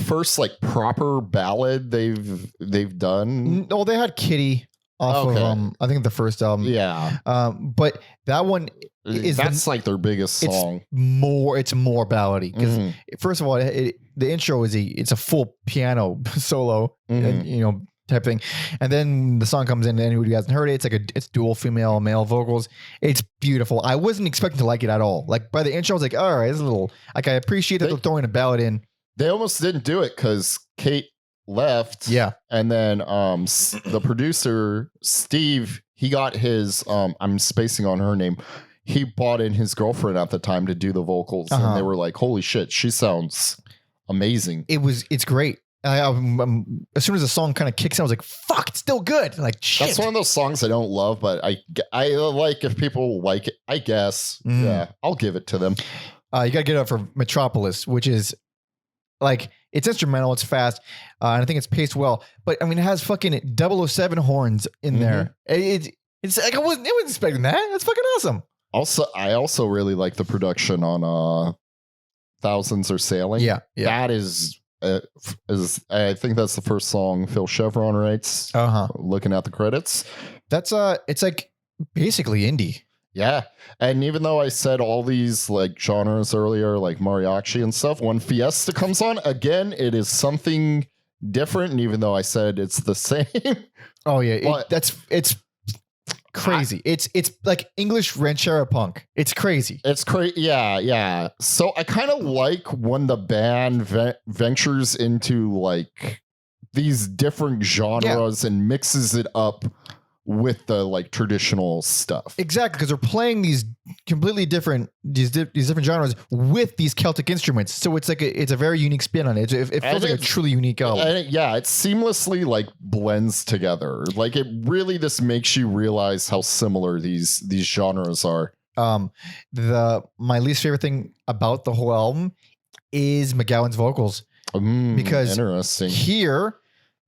[SPEAKER 1] first like proper ballad they've done?
[SPEAKER 2] No, they had Kitty off of I think the first album.
[SPEAKER 1] Yeah.
[SPEAKER 2] But that one is
[SPEAKER 1] that's like their biggest song.
[SPEAKER 2] It's more ballady because first of all, the intro it's a full piano solo, and, type thing, and then the song comes in. And anybody who hasn't heard it, it's dual female male vocals. It's beautiful. I wasn't expecting to like it at all. Like by the intro, I was like, all right, it's a little like I appreciate that they're throwing a ballad in.
[SPEAKER 1] They almost didn't do it because Kate left.
[SPEAKER 2] Yeah,
[SPEAKER 1] and then the producer Steve, he got his I'm spacing on her name. He brought in his girlfriend at the time to do the vocals, and they were like, "Holy shit, she sounds amazing."
[SPEAKER 2] It's great. As soon as the song kind of kicks in, I was like, "Fuck, it's still good." Like, shit.
[SPEAKER 1] That's one of those songs I don't love, but I like if people like it. I guess, yeah, I'll give it to them.
[SPEAKER 2] You gotta get up for Metropolis, which is like it's instrumental, it's fast, and I think it's paced well. But I mean, it has fucking 007 horns in there. It's like I wasn't expecting that. That's fucking awesome.
[SPEAKER 1] Also, I also really like the production on Thousands Are Sailing.
[SPEAKER 2] Yeah.
[SPEAKER 1] That is I think that's the first song Phil Chevron writes. Looking at the credits,
[SPEAKER 2] that's it's like basically indie.
[SPEAKER 1] Yeah, and even though I said all these like genres earlier, like mariachi and stuff, when Fiesta comes on again, it is something different. And even though I said it's the same,
[SPEAKER 2] oh yeah, it's crazy. It's like English ranchera punk. It's crazy.
[SPEAKER 1] It's crazy. Yeah. So I kind of like when the band ventures into like these different genres and mixes it up with the like traditional stuff.
[SPEAKER 2] Exactly, because they're playing these completely different these different genres with these Celtic instruments. So it's like it's a very unique spin on it. It feels like a truly unique album.
[SPEAKER 1] It seamlessly like blends together. Like it really just makes you realize how similar these genres are.
[SPEAKER 2] My least favorite thing about the whole album is MacGowan's vocals. Because
[SPEAKER 1] interesting.
[SPEAKER 2] Here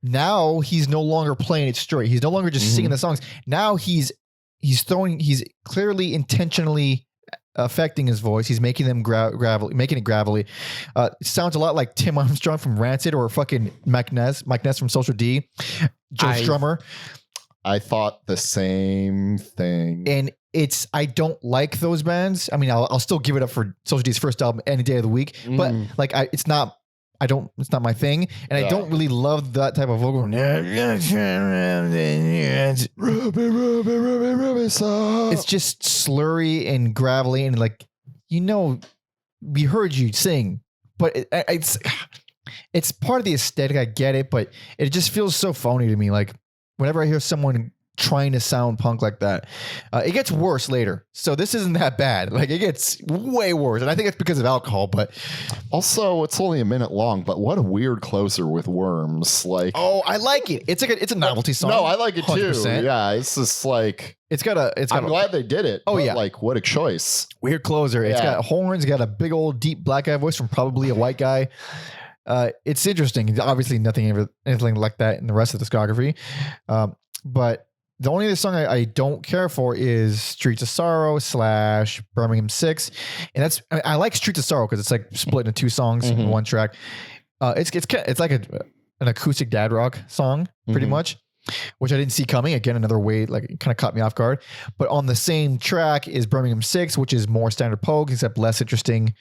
[SPEAKER 2] now he's no longer playing it straight. He's no longer just singing the songs. Now he's clearly intentionally affecting his voice. He's making them gravelly, making it gravelly. It sounds a lot like Tim Armstrong from Rancid or fucking Mike Ness from Social D, Joe Strummer.
[SPEAKER 1] I thought the same thing.
[SPEAKER 2] And I don't like those bands. I mean, I'll still give it up for Social D's first album any day of the week, but like it's not my thing. And I don't really love that type of vocal. It's just slurry and gravelly and like, we heard you sing, but it's part of the aesthetic. I get it, but it just feels so phony to me. Like whenever I hear someone trying to sound punk like that, it gets worse later. So this isn't that bad. Like it gets way worse, and I think it's because of alcohol. But
[SPEAKER 1] also, it's only a minute long. But what a weird closer with Worms. Like,
[SPEAKER 2] oh, I like it. It's a novelty song.
[SPEAKER 1] No, I like it
[SPEAKER 2] 100%.
[SPEAKER 1] too. Yeah, it's just like I'm glad they did it.
[SPEAKER 2] Oh
[SPEAKER 1] but
[SPEAKER 2] yeah,
[SPEAKER 1] like what a choice.
[SPEAKER 2] Weird closer. It's got horns. Got a big old deep black guy voice from probably a white guy. It's interesting. Obviously, anything like that in the rest of the discography. But the only other song I don't care for is Streets of Sorrow / Birmingham 6. And I like Streets of Sorrow because it's like split into two songs in one track. It's like an acoustic dad rock song, pretty much, which I didn't see coming. Again, another way, like it kind of caught me off guard. But on the same track is Birmingham 6, which is more standard Pogue, except less interesting.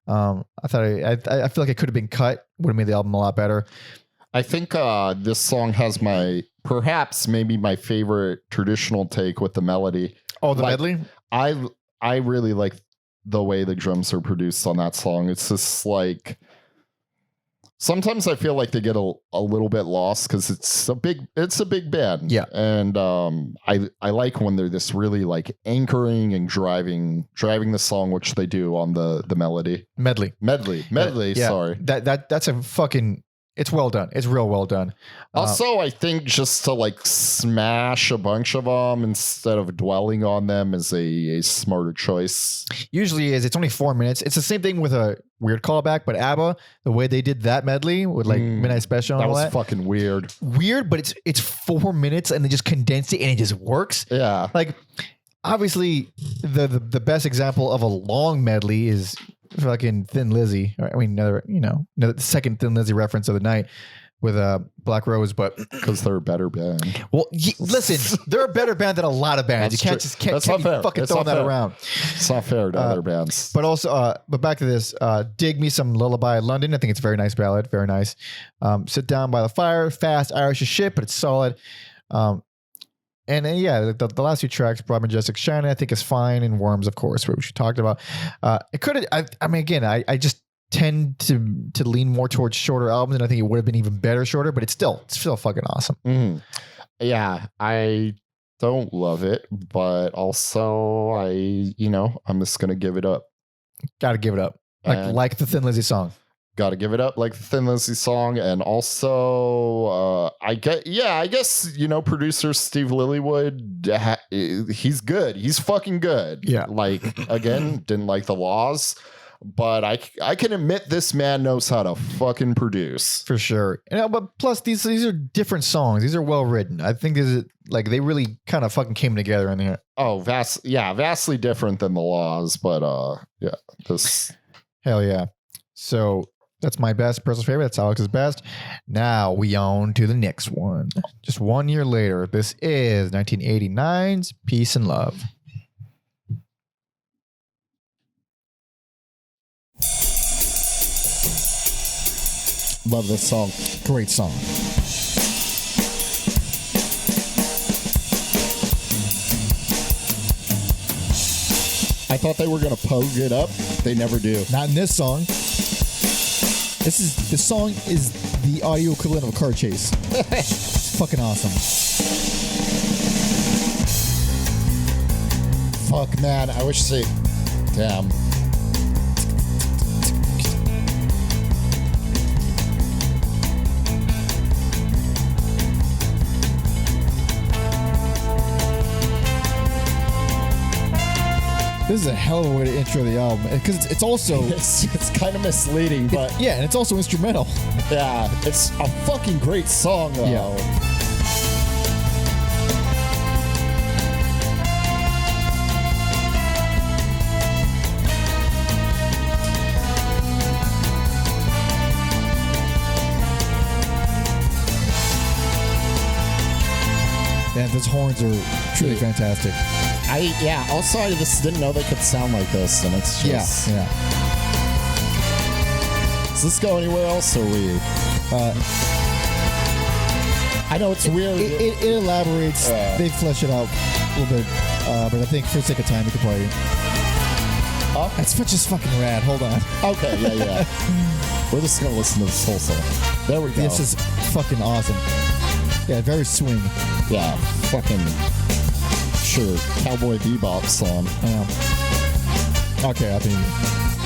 [SPEAKER 2] I thought I feel like it could have been cut. Would have made the album a lot better.
[SPEAKER 1] I think this song has perhaps maybe my favorite traditional take with the melody.
[SPEAKER 2] Oh, the medley?
[SPEAKER 1] I really like the way the drums are produced on that song. It's just like sometimes I feel like they get a little bit lost because it's a big band.
[SPEAKER 2] Yeah.
[SPEAKER 1] And I like when they're this really like anchoring and driving the song, which they do on the melody.
[SPEAKER 2] Medley.
[SPEAKER 1] Yeah. Sorry.
[SPEAKER 2] That's a fucking It's well done. It's real well done.
[SPEAKER 1] Also, I think just to like smash a bunch of them instead of dwelling on them is a smarter choice.
[SPEAKER 2] Usually is. It's only 4 minutes. It's the same thing with a weird callback, but ABBA, the way they did that medley with like Midnight Special and
[SPEAKER 1] That
[SPEAKER 2] all
[SPEAKER 1] was
[SPEAKER 2] that.
[SPEAKER 1] fucking weird.
[SPEAKER 2] Weird, but it's 4 minutes and they just condensed it and it just works.
[SPEAKER 1] Yeah.
[SPEAKER 2] Like, obviously, the best example of a long medley is fucking Thin Lizzy. I mean, the second Thin Lizzy reference of the night with Black Rose, but
[SPEAKER 1] Because they're a better band.
[SPEAKER 2] well, listen, they're a better band than a lot of bands.
[SPEAKER 1] That's
[SPEAKER 2] You can't
[SPEAKER 1] true.
[SPEAKER 2] just can't
[SPEAKER 1] That's
[SPEAKER 2] be
[SPEAKER 1] not fair.
[SPEAKER 2] fucking
[SPEAKER 1] That's
[SPEAKER 2] throwing
[SPEAKER 1] not
[SPEAKER 2] that
[SPEAKER 1] fair.
[SPEAKER 2] around.
[SPEAKER 1] It's not fair to other bands.
[SPEAKER 2] But also, but back to this, dig me some Lullaby London. I think it's a very nice ballad, very nice. Sit down by the fire, fast Irish as shit, but it's solid. And then, yeah, the last two tracks, Broad Majestic Shine, I think is fine, and Worms, of course, which we talked about. It could have. I mean, again, I just tend to lean more towards shorter albums, and I think it would have been even better shorter. But it's still fucking awesome.
[SPEAKER 1] Yeah, I don't love it, but also I'm just gonna give it up.
[SPEAKER 2] Got to give it up, like the Thin Lizzy song.
[SPEAKER 1] Got to give it up, like the Thin Lizzy song, and also I guess producer Steve Lilywood, he's good. He's fucking good.
[SPEAKER 2] Yeah.
[SPEAKER 1] Like again, didn't like the Laws, but I can admit this man knows how to fucking produce
[SPEAKER 2] For sure. But plus these are different songs. These are well written. I think they really kind of fucking came together in there.
[SPEAKER 1] Oh, vastly different than the Laws, but yeah, this
[SPEAKER 2] Hell yeah. So that's my best personal favorite. That's Alex's best. Now we on to the next one. Just 1 year later. This is 1989's Peace and Love.
[SPEAKER 4] Love this song. Great song.
[SPEAKER 1] I thought they were gonna pogue it up. They never do.
[SPEAKER 4] Not in this song. This song is the audio equivalent of a car chase. It's fucking awesome.
[SPEAKER 1] Fuck, man. I wish they. Damn.
[SPEAKER 4] This is a hell of a way to intro the album because it's also
[SPEAKER 1] It's kind of misleading, but
[SPEAKER 4] yeah, and it's also instrumental.
[SPEAKER 1] yeah, it's a fucking great song, though.
[SPEAKER 4] Yeah. Man, those horns are truly fantastic.
[SPEAKER 1] Also, I just didn't know they could sound like this, and it's just.
[SPEAKER 4] Yeah.
[SPEAKER 1] Does this go anywhere else, or we? I know it's weird.
[SPEAKER 4] It elaborates. They flesh it out a little bit, but I think for the sake of time, we could probably.
[SPEAKER 1] Oh,
[SPEAKER 4] That's just fucking rad. Hold on.
[SPEAKER 1] okay, yeah. We're just gonna listen to this whole song. There we go.
[SPEAKER 4] This is fucking awesome. Yeah, very swing.
[SPEAKER 1] Yeah, fucking sure. Cowboy Bebop song.
[SPEAKER 4] Okay, I think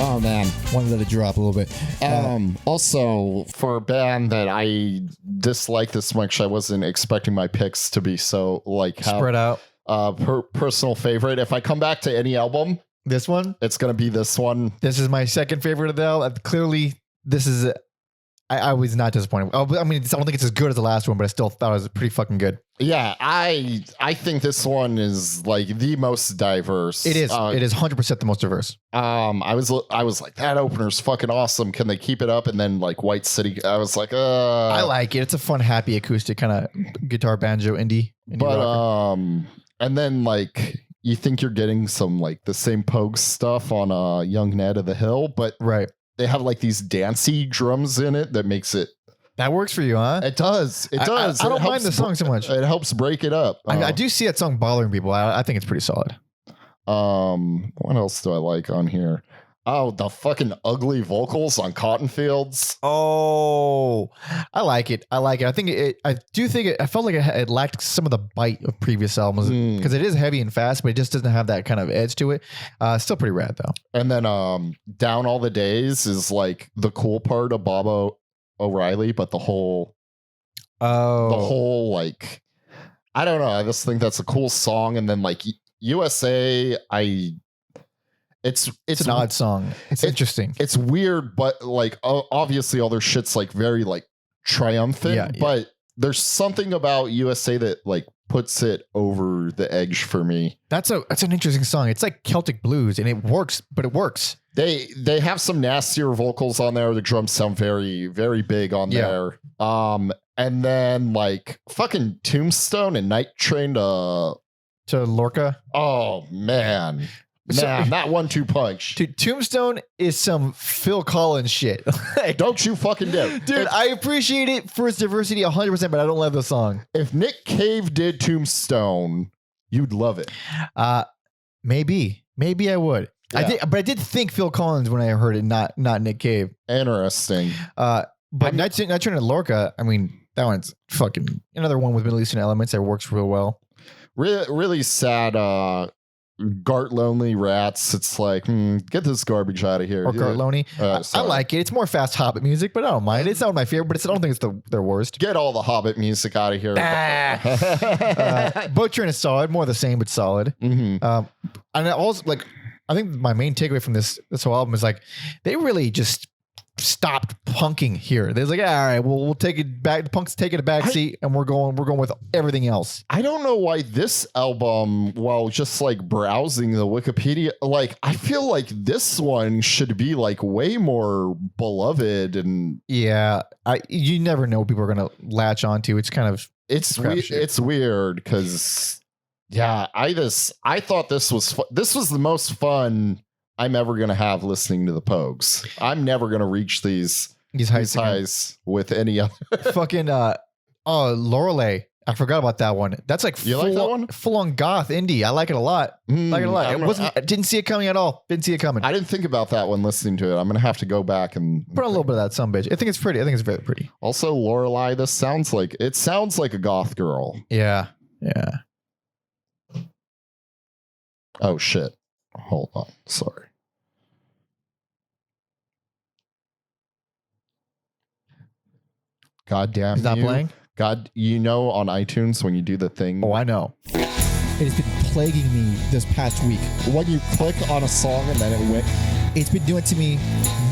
[SPEAKER 1] Oh man.
[SPEAKER 4] wanted to let it drop a little bit.
[SPEAKER 1] Also, for a band that I dislike this much, I wasn't expecting my picks to be so like how
[SPEAKER 2] Spread out.
[SPEAKER 1] Personal favorite. If I come back to any album,
[SPEAKER 2] This one.
[SPEAKER 1] it's gonna be this one.
[SPEAKER 2] This is my second favorite of the album. Clearly, this is. I was not disappointed. I mean, I don't think it's as good as the last one, but I still thought it was pretty fucking good.
[SPEAKER 1] Yeah, I think this one is like the most diverse.
[SPEAKER 2] It is. It is 100% the most diverse.
[SPEAKER 1] I was like, that opener's fucking awesome. Can they keep it up? And then like White City, I was like,
[SPEAKER 2] I like it. It's a fun, happy acoustic kind of guitar banjo indie
[SPEAKER 1] but
[SPEAKER 2] rocker.
[SPEAKER 1] and then like you think you're getting some like the same Pogue stuff on Young Ned of the Hill, but
[SPEAKER 2] Right.
[SPEAKER 1] they have like these dancey drums in it that makes it.
[SPEAKER 2] That works for you, huh?
[SPEAKER 1] It does. It does.
[SPEAKER 2] I don't
[SPEAKER 1] It
[SPEAKER 2] mind
[SPEAKER 1] helps
[SPEAKER 2] the song so much.
[SPEAKER 1] It helps break it up.
[SPEAKER 2] I do see that song bothering people. I think it's pretty solid.
[SPEAKER 1] What else do I like on here? Oh, the fucking ugly vocals on Cotton Fields.
[SPEAKER 2] Oh, I like it. I like it. I think I do think it. I felt like it lacked some of the bite of previous albums because it is heavy and fast, but it just doesn't have that kind of edge to it. Still pretty rad though.
[SPEAKER 1] And then Down All the Days is like the cool part of Bobo O'Reilly, but the whole like, I don't know. I just think that's a cool song. And then like USA, it's
[SPEAKER 2] an odd song. It's interesting.
[SPEAKER 1] It's weird, but like obviously all their shit's like very like triumphant. But there's something about USA that like puts it over the edge for me. That's
[SPEAKER 2] an interesting song. It's like Celtic blues, and it works, but it works.
[SPEAKER 1] They have some nastier vocals on there. The drums sound very, very big on there. And then like fucking Tombstone and Night Train to
[SPEAKER 2] Lorca.
[SPEAKER 1] Oh man. Nah, not 1-2 punch.
[SPEAKER 2] Dude, Tombstone is some Phil Collins shit.
[SPEAKER 1] Like, don't you fucking dare.
[SPEAKER 2] Dude, I appreciate it for its diversity 100%, but I don't love the song.
[SPEAKER 1] If Nick Cave did Tombstone, you'd love it.
[SPEAKER 2] Maybe I would. Yeah. I did think Phil Collins when I heard it, not Nick Cave.
[SPEAKER 1] Interesting.
[SPEAKER 2] But Night Train to Lorca, I mean, that one's fucking another one with Middle Eastern elements that works real well.
[SPEAKER 1] Really sad. Gart Lonely Rats. It's like, get this garbage out of here.
[SPEAKER 2] Or Gart Lonely. I like it. It's more fast Hobbit music, but I don't mind. It's not my favorite, but I don't think it's their worst.
[SPEAKER 1] Get all the Hobbit music out of here.
[SPEAKER 2] Boat Train is solid. More of the same, but solid.
[SPEAKER 1] Mm-hmm.
[SPEAKER 2] And I also like. I think my main takeaway from this whole album is like they really just stopped punking here. They're like, all right, we'll take it back. The punk's taking a back seat, and we're going with everything else.
[SPEAKER 1] I don't know why this album, while just like browsing the Wikipedia, like I feel like this one should be like way more beloved. And
[SPEAKER 2] yeah, you never know what people are gonna latch onto. It's kind of
[SPEAKER 1] it's weird because yeah, I thought this was the most fun I'm ever going to have listening to the Pogues. I'm never going to reach these highs with any other.
[SPEAKER 2] Fucking, Lorelei. I forgot about that one. That's like full on goth indie. I like it a lot. I didn't see it coming at all. Didn't see it coming.
[SPEAKER 1] I didn't think about that when listening to it. I'm going to have to go back and
[SPEAKER 2] put a little bit of that some bitch. I think it's pretty. I think it's very pretty.
[SPEAKER 1] Also, Lorelei, this sounds like a goth girl.
[SPEAKER 2] Yeah.
[SPEAKER 1] Oh shit. Hold on. Sorry. God damn.
[SPEAKER 2] It's not playing?
[SPEAKER 1] God, on iTunes when you do the thing.
[SPEAKER 2] Oh, I know.
[SPEAKER 4] It has been plaguing me this past week.
[SPEAKER 1] When you click on a song and then it went.
[SPEAKER 4] It's been doing it to me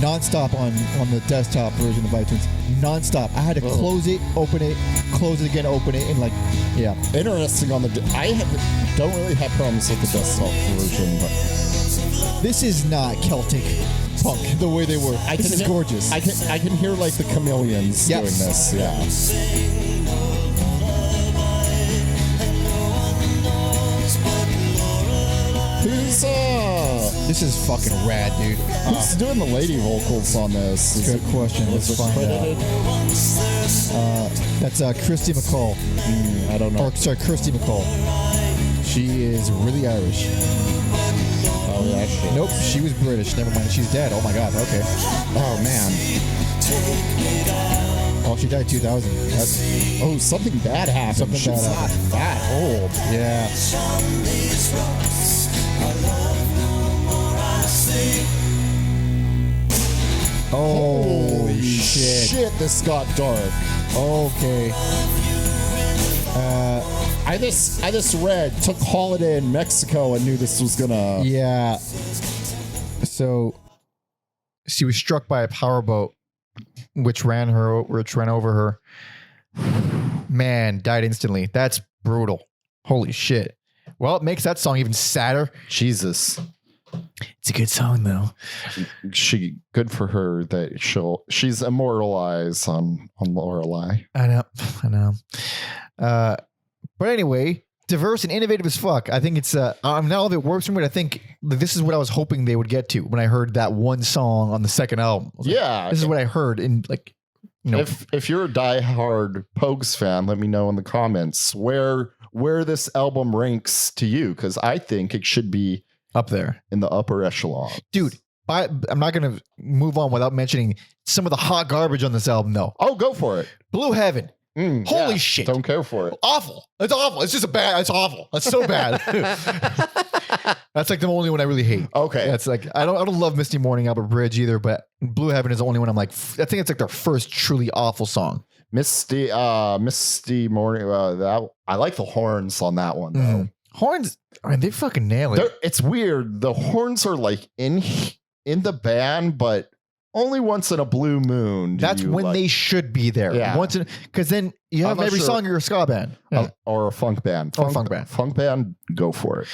[SPEAKER 4] nonstop on the desktop version of iTunes. Nonstop. I had to close it, open it, close it again, open it, and like, yeah.
[SPEAKER 1] Interesting on don't really have problems with the desktop version, but
[SPEAKER 4] this is not Celtic punk the way they were. This is gorgeous.
[SPEAKER 1] I can hear like the Chameleons doing this. Yeah.
[SPEAKER 2] This is fucking rad, dude.
[SPEAKER 1] Who's doing the lady vocals on this?
[SPEAKER 4] Good question. Let's find out. That's Kirsty MacColl.
[SPEAKER 1] I don't know.
[SPEAKER 4] Kirsty MacColl. She is really Irish.
[SPEAKER 1] Oh yeah. Shit.
[SPEAKER 4] Nope, she was British. Never mind. She's dead. Oh my god. Okay.
[SPEAKER 1] Oh man.
[SPEAKER 4] Oh, she died 2000.
[SPEAKER 1] Something bad happened. She's not that old.
[SPEAKER 4] Yeah.
[SPEAKER 1] Holy shit, this got dark.
[SPEAKER 4] Okay.
[SPEAKER 1] I just read, took holiday in Mexico and knew this was gonna.
[SPEAKER 2] Yeah. So she was struck by a powerboat, which ran over her. Man, died instantly. That's brutal. Holy shit. Well, it makes that song even sadder.
[SPEAKER 1] Jesus.
[SPEAKER 2] It's a good song though.
[SPEAKER 1] Good for her that she's immortalized on Lorelei.
[SPEAKER 2] I know. But anyway, diverse and innovative as fuck. I think it's now that it works for me. I think this is what I was hoping they would get to when I heard that one song on the second album.
[SPEAKER 1] Yeah,
[SPEAKER 2] this is what I heard in like.
[SPEAKER 1] If you're a diehard Pogues fan, let me know in the comments where this album ranks to you, because I think it should be
[SPEAKER 2] up there
[SPEAKER 1] in the upper echelon.
[SPEAKER 2] Dude, I'm not going to move on without mentioning some of the hot garbage on this album, though.
[SPEAKER 1] Oh, go for it.
[SPEAKER 2] Blue Heaven. Holy shit.
[SPEAKER 1] Don't care for it.
[SPEAKER 2] Awful. It's awful. It's just it's awful. That's so bad. That's like the only one I really hate.
[SPEAKER 1] Okay.
[SPEAKER 2] That's like, I don't love Misty Morning, Albert Bridge either, but Blue Heaven is the only one I'm like, I think it's like their first truly awful song.
[SPEAKER 1] Misty Morning. That I like the horns on that one though.
[SPEAKER 2] Horns, I mean, they fucking nail it.
[SPEAKER 1] It's weird. The horns are like in the band, but only once in a blue moon.
[SPEAKER 2] That's when they should be there.
[SPEAKER 1] Yeah.
[SPEAKER 2] Because then you have every song you're a ska band.
[SPEAKER 1] Or a funk band.
[SPEAKER 2] Funk band.
[SPEAKER 1] Funk band, go for it.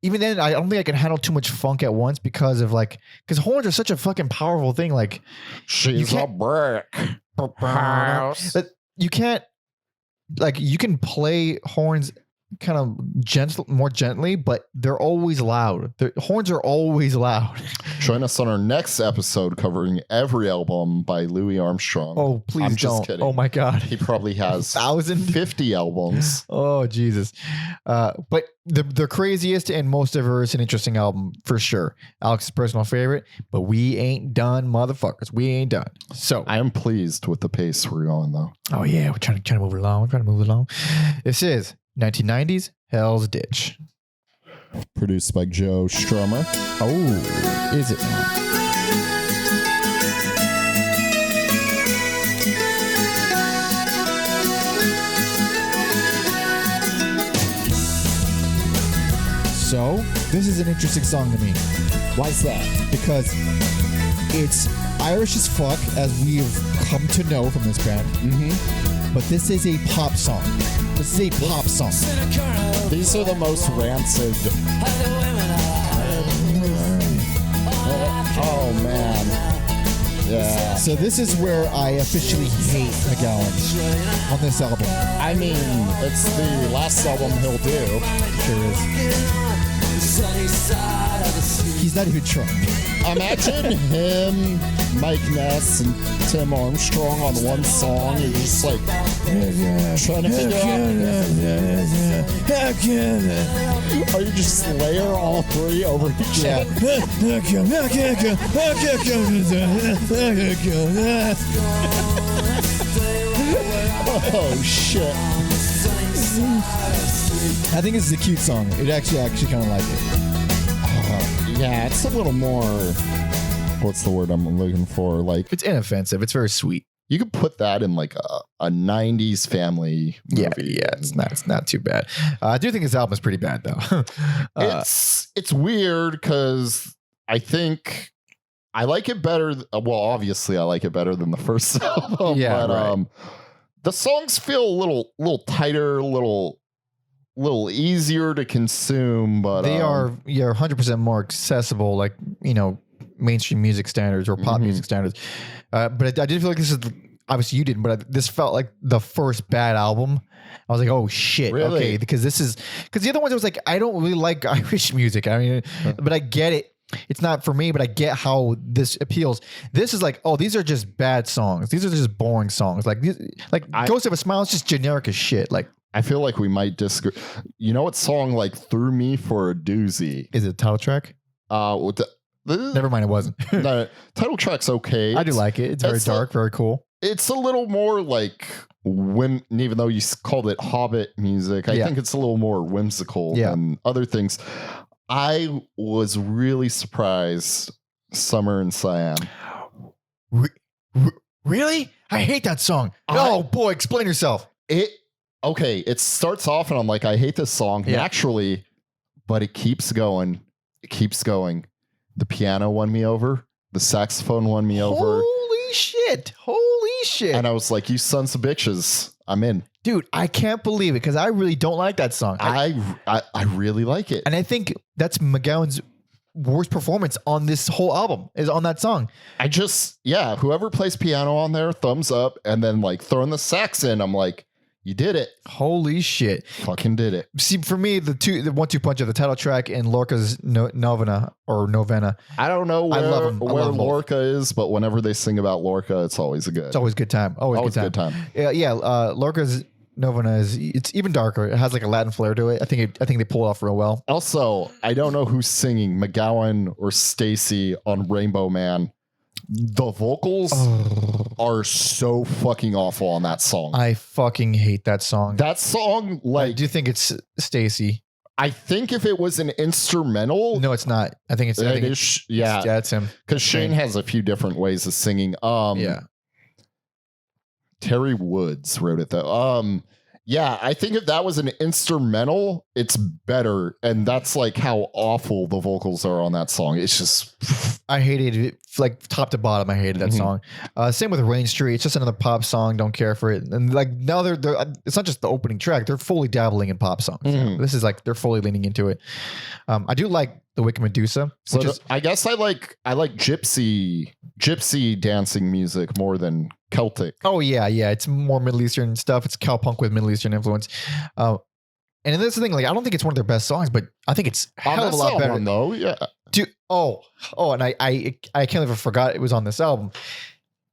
[SPEAKER 2] Even then, I don't think I can handle too much funk at once because horns are such a fucking powerful thing. Like,
[SPEAKER 1] she's a brick.
[SPEAKER 2] But you can't, like, you can play horns kind of more gently, but they're always loud. The horns are always loud.
[SPEAKER 1] Join us on our next episode covering every album by Louis Armstrong.
[SPEAKER 2] Oh, please
[SPEAKER 1] I'm
[SPEAKER 2] don't.
[SPEAKER 1] just kidding.
[SPEAKER 2] Oh my God.
[SPEAKER 1] He probably has
[SPEAKER 2] 1,050
[SPEAKER 1] albums.
[SPEAKER 2] Oh, Jesus. But the craziest and most diverse and interesting album for sure. Alex's personal favorite, but we ain't done, motherfuckers. We ain't done. So
[SPEAKER 1] I am pleased with the pace we're going though.
[SPEAKER 2] Oh yeah, we're trying to move it along. This is 1990s Hell's Ditch.
[SPEAKER 1] Produced by Joe Strummer.
[SPEAKER 2] Oh, is it now?
[SPEAKER 4] So, this is an interesting song to me.
[SPEAKER 1] Why's that?
[SPEAKER 4] Because it's Irish as fuck, as we've come to know from this band. But this is a pop song. This is a pop song.
[SPEAKER 1] These are the most rancid. Oh man. Yeah.
[SPEAKER 4] So this is where I officially hate MacGowan on this album.
[SPEAKER 1] I mean, it's the last album he'll do.
[SPEAKER 4] Sure is. He's not even trying.
[SPEAKER 1] Imagine him, Mike Ness, and Tim Armstrong on one song. You're just like trying to figure out. Or you just layer all three over each other. Oh shit.
[SPEAKER 4] I think this is a cute song. It actually kind of like it.
[SPEAKER 1] Yeah, it's a little more. What's the word I'm looking for? Like,
[SPEAKER 2] It's inoffensive. It's very sweet.
[SPEAKER 1] you could put that in like a 90s family movie.
[SPEAKER 2] Yeah, it's not too bad. I do think this album is pretty bad though.
[SPEAKER 1] It's weird because I think I like it better. Well, obviously I like it better than the first album.
[SPEAKER 2] Yeah,
[SPEAKER 1] but
[SPEAKER 2] right.
[SPEAKER 1] The songs feel a little tighter, a little easier to consume. But
[SPEAKER 2] they are 100% more accessible, like, mainstream music standards or pop music standards. But I did feel like this is, obviously you didn't, but this felt like the first bad album. I was like, oh shit.
[SPEAKER 1] Really?
[SPEAKER 2] Okay. Because the other ones I was like, I don't really like Irish music. I mean, but I get it. It's not for me, but I get how this appeals. This is like, oh, these are just bad songs. These are just boring songs. Like Ghost of a Smile is just generic as shit. Like,
[SPEAKER 1] I feel like we might disagree. You know what song like threw me for a doozy?
[SPEAKER 2] is it a title track?
[SPEAKER 1] With
[SPEAKER 2] Never mind, it wasn't.
[SPEAKER 1] the title track's okay.
[SPEAKER 2] I do like it. It's very dark, very cool.
[SPEAKER 1] It's a little more like even though you called it Hobbit music, I think it's a little more whimsical than other things. I was really surprised. Summer in Siam.
[SPEAKER 2] Really? I hate that song. Oh boy, explain yourself.
[SPEAKER 1] It starts off and I'm like, I hate this song naturally, but it keeps going. It keeps going. The piano won me over. The saxophone won me over.
[SPEAKER 2] Holy shit.
[SPEAKER 1] And I was like, you sons of bitches. I'm in.
[SPEAKER 2] Dude, I can't believe it because I really don't like that song.
[SPEAKER 1] I really like it.
[SPEAKER 2] And I think that's MacGowan's worst performance on this whole album is on that song.
[SPEAKER 1] Whoever plays piano on there, thumbs up. And then like throwing the sax in, I'm like, you did it.
[SPEAKER 2] Holy shit.
[SPEAKER 1] Fucking did it.
[SPEAKER 2] See, for me, the 1-2 punch of the title track and Lorca's Novena.
[SPEAKER 1] I don't know where
[SPEAKER 2] love
[SPEAKER 1] Lorca is, but whenever they sing about Lorca, it's always
[SPEAKER 2] It's always a good time. Always good time. Yeah, Lorca's Novena it's even darker. It has like a Latin flair to it. I think they pull it off real well.
[SPEAKER 1] Also, I don't know who's singing, MacGowan or Stacy on Rainbow Man. The vocals are so fucking awful on that song.
[SPEAKER 2] I fucking hate that song.
[SPEAKER 1] That song,
[SPEAKER 2] I
[SPEAKER 1] like,
[SPEAKER 2] do think it's Stacy.
[SPEAKER 1] I think if it was an instrumental,
[SPEAKER 2] No, it's not. I think it's. I think
[SPEAKER 1] yeah,
[SPEAKER 2] it's him.
[SPEAKER 1] because Shane has a few different ways of singing.
[SPEAKER 2] Yeah.
[SPEAKER 1] Terry Woods wrote it though. Yeah, I think if that was an instrumental, it's better, and that's like how awful the vocals are on that song. It's just,
[SPEAKER 2] I hated it, like top to bottom. I hated that song. Same with Rain Street. It's just another pop song. Don't care for it. And like now they're it's not just the opening track. They're fully dabbling in pop songs. This is like they're fully leaning into it. I do like the Wicked Medusa.
[SPEAKER 1] so I guess I like gypsy dancing music more than Celtic.
[SPEAKER 2] Oh yeah. It's more Middle Eastern stuff. It's cowpunk with Middle Eastern influence. And that's the thing. Like I don't think it's one of their best songs, but I think it's a hell of a lot better.
[SPEAKER 1] Though, yeah.
[SPEAKER 2] Dude, and I can't believe I forgot it was on this album.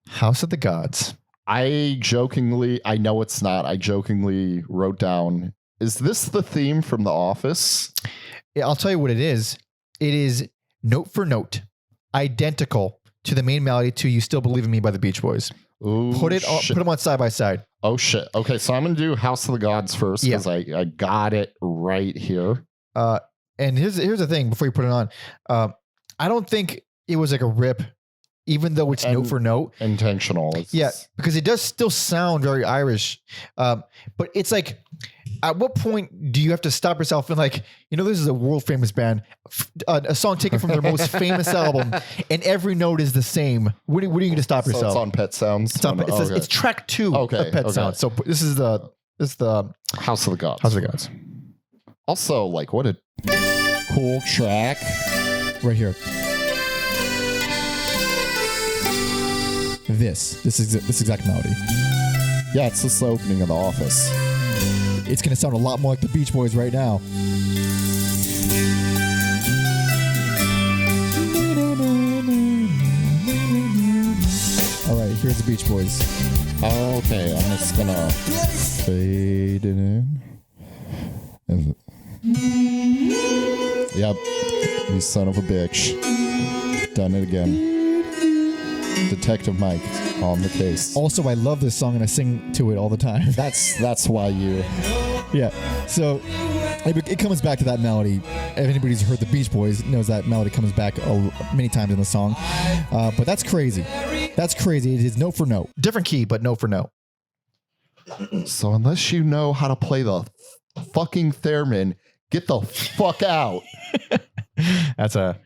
[SPEAKER 2] House of the Gods.
[SPEAKER 1] I know it's not. I jokingly wrote down, is this the theme from The Office?
[SPEAKER 2] Yeah, I'll tell you what it is. It is note for note, identical to the main melody to "You Still Believe in Me" by the Beach Boys.
[SPEAKER 1] Ooh,
[SPEAKER 2] Put them on side by side.
[SPEAKER 1] Oh shit. Okay, so I'm gonna do House of the Gods first because I got it right here.
[SPEAKER 2] And here's the thing before you put it on. I don't think it was like a rip, even though it's note for note.
[SPEAKER 1] Intentional.
[SPEAKER 2] Because it does still sound very Irish. But it's like, at what point do you have to stop yourself and like, this is a world famous band, a song taken from their most famous album, and every note is the same. What are you going to stop yourself?
[SPEAKER 1] It's on Pet Sounds.
[SPEAKER 2] It's track 2 of Pet Sounds. So this is the
[SPEAKER 1] House of the Gods.
[SPEAKER 2] House of the Gods.
[SPEAKER 1] Also, like, what a
[SPEAKER 4] Cool track. Right here. This exact melody.
[SPEAKER 1] Yeah, it's just the opening of The Office.
[SPEAKER 4] It's going to sound a lot more like the Beach Boys right now. All right, here's the Beach Boys.
[SPEAKER 1] Okay, I'm just gonna fade it in. Yep, you son of a bitch. Done it again. Detective Mike on the case.
[SPEAKER 4] Also, I love this song and I sing to it all the time.
[SPEAKER 1] That's why you.
[SPEAKER 4] Yeah. So it comes back to that melody. If anybody's heard the Beach Boys knows that melody comes back many times in the song. But that's crazy. That's crazy. It is note for note.
[SPEAKER 2] Different key, but note for note.
[SPEAKER 1] So unless you know how to play the fucking theremin, get the fuck out.
[SPEAKER 2] That's I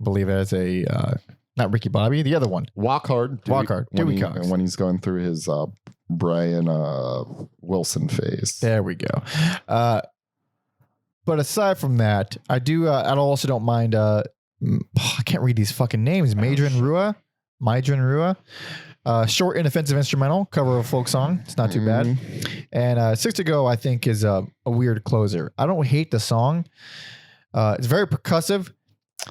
[SPEAKER 2] believe that's a not Ricky Bobby, the other one.
[SPEAKER 1] Walk Hard.
[SPEAKER 2] Dewey Cox.
[SPEAKER 1] When he's going through his Brian Wilson phase.
[SPEAKER 2] There we go. But aside from that, I also don't mind. I can't read these fucking names. Madrin Rua. Short, inoffensive instrumental cover of a folk song. It's not too bad. And 6 to Go, I think, is a weird closer. I don't hate the song. It's very percussive.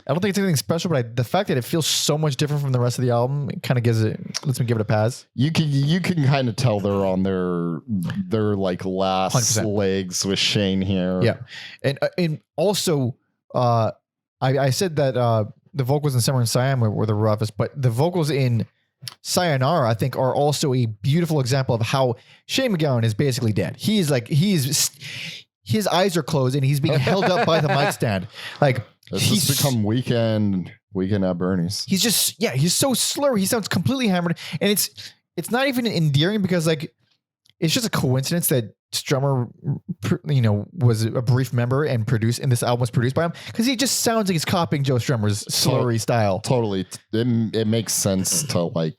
[SPEAKER 2] I don't think it's anything special, but the fact that it feels so much different from the rest of the album, it kind of lets me give it a pass.
[SPEAKER 1] You can kind of tell they're on their like last 100%. Legs with Shane here.
[SPEAKER 2] Yeah, and also I said that the vocals in Summer and Siam were the roughest, but the vocals in Sayonara, I think, are also a beautiful example of how Shane MacGowan is basically dead. His eyes are closed and he's being held up by the mic stand. Like
[SPEAKER 1] he's become weekend at Bernie's.
[SPEAKER 2] He's so slurry. He sounds completely hammered, and it's not even endearing because like it's just a coincidence that Strummer, was a brief member and this album was produced by him because he just sounds like he's copying Joe Strummer's slurry style.
[SPEAKER 1] Totally, it makes sense to like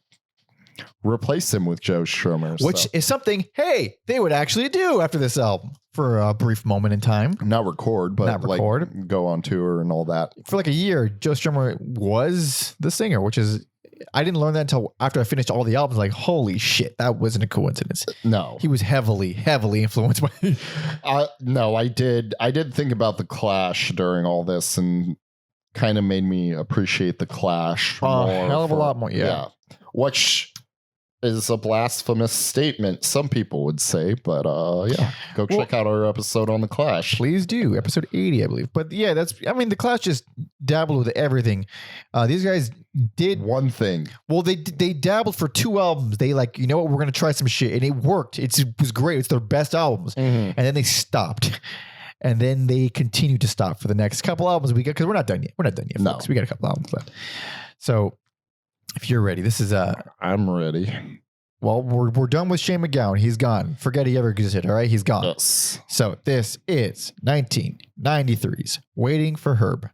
[SPEAKER 1] replace him with Joe Strummer,
[SPEAKER 2] which is something they would actually do after this album for a brief moment in time.
[SPEAKER 1] Not record, but like go on tour and all that.
[SPEAKER 2] For like a year, Joe Strummer was the singer, which is I didn't learn that until after I finished all the albums. Like, holy shit, that wasn't a coincidence.
[SPEAKER 1] No,
[SPEAKER 2] he was heavily influenced by.
[SPEAKER 1] No, I did think about the Clash during all this, and kind of made me appreciate the Clash more.
[SPEAKER 2] Hell of a lot more. Yeah.
[SPEAKER 1] Which is a blasphemous statement, some people would say, but check out our episode on the Clash.
[SPEAKER 2] Please do, episode 80, I believe. But yeah, the Clash just dabbled with everything. These guys did
[SPEAKER 1] one thing.
[SPEAKER 2] Well, they dabbled for 2 albums. They like, you know what, we're gonna try some shit, and it worked. It was great. It's their best albums, and then they stopped, and then they continued to stop for the next couple albums we got, because we're not done yet. We're not done yet, folks. We got a couple albums left. So, if you're ready, this is
[SPEAKER 1] I'm ready.
[SPEAKER 2] Well, we're done with Shane MacGowan. He's gone. Forget he ever existed. All right, he's gone.
[SPEAKER 1] Yes.
[SPEAKER 2] So this is 1993's "Waiting for Herb."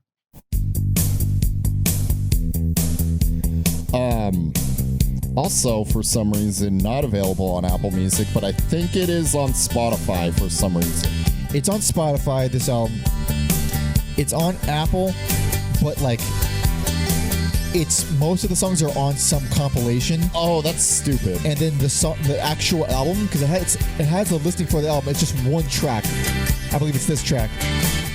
[SPEAKER 1] Also, for some reason, not available on Apple Music, but I think it is on Spotify for some reason.
[SPEAKER 4] It's on Spotify, this album. It's on Apple, but like, it's most of the songs are on some compilation.
[SPEAKER 1] Oh, that's stupid.
[SPEAKER 4] And then the actual album, because it has a listing for the album. It's just one track. I believe it's this track,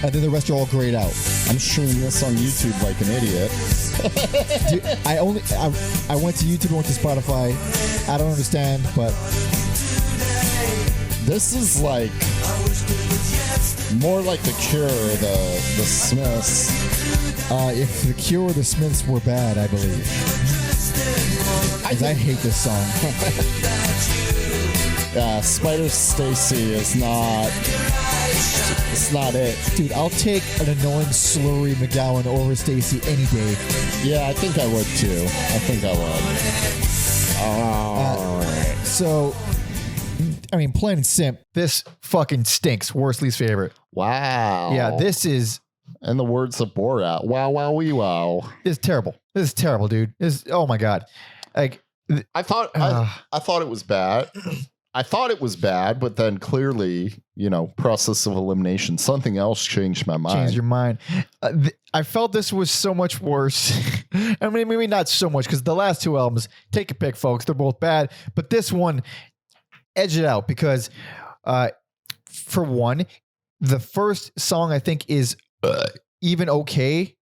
[SPEAKER 4] and then the rest are all grayed out.
[SPEAKER 1] I'm streaming this on YouTube like an idiot.
[SPEAKER 4] Dude, I went to YouTube and went to Spotify. I don't understand, but
[SPEAKER 1] this is like more like The Cure, the Smiths.
[SPEAKER 4] If The Cure or the Smiths were bad, I believe. Because I hate this song.
[SPEAKER 1] Yeah, Spider Stacy is not. It's not it.
[SPEAKER 4] Dude, I'll take an annoying slurry MacGowan over Stacy any day.
[SPEAKER 1] Yeah, I think I would too. I think I would.
[SPEAKER 4] So, I mean, plain and simple.
[SPEAKER 2] This fucking stinks. Worst, least favorite.
[SPEAKER 1] Wow.
[SPEAKER 2] Yeah, this is.
[SPEAKER 1] In the words of Borat, wow, wow, wee, wow.
[SPEAKER 2] This is terrible. This is terrible, dude. Oh my god. Like,
[SPEAKER 1] I thought it was bad. I thought it was bad, but then clearly, process of elimination, something else changed my mind.
[SPEAKER 2] Changed your mind. I felt this was so much worse. I mean, maybe not so much, because the last 2 albums, take a pick, folks. They're both bad. But this one, edge it out, because for one, the first song I think is even okay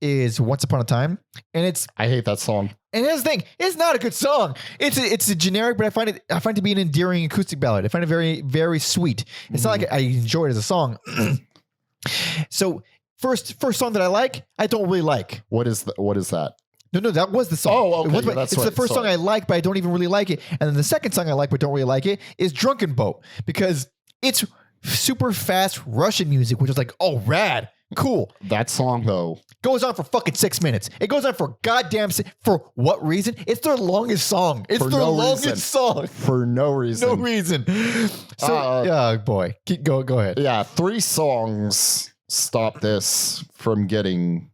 [SPEAKER 2] is "Once Upon a Time," and
[SPEAKER 1] I hate that song.
[SPEAKER 2] And here's the thing: it's not a good song. It's a generic, but I find it to be an endearing acoustic ballad. I find it very, very sweet. It's not like I enjoy it as a song. So first song that I like, I don't really like.
[SPEAKER 1] What is that?
[SPEAKER 2] No, that was the song.
[SPEAKER 1] Oh, okay.
[SPEAKER 2] It's the first song I like, but I don't even really like it. And then the second song I like, but don't really like it, is "Drunken Boat," because it's super fast Russian music, which is like, oh, rad. Cool.
[SPEAKER 1] That song, though,
[SPEAKER 2] goes on for fucking 6 minutes. It goes on for for what reason? It's their longest song. It's their longest song.
[SPEAKER 1] For no reason.
[SPEAKER 2] No reason. So, yeah, boy. Go ahead.
[SPEAKER 1] Yeah, 3 songs stop this from getting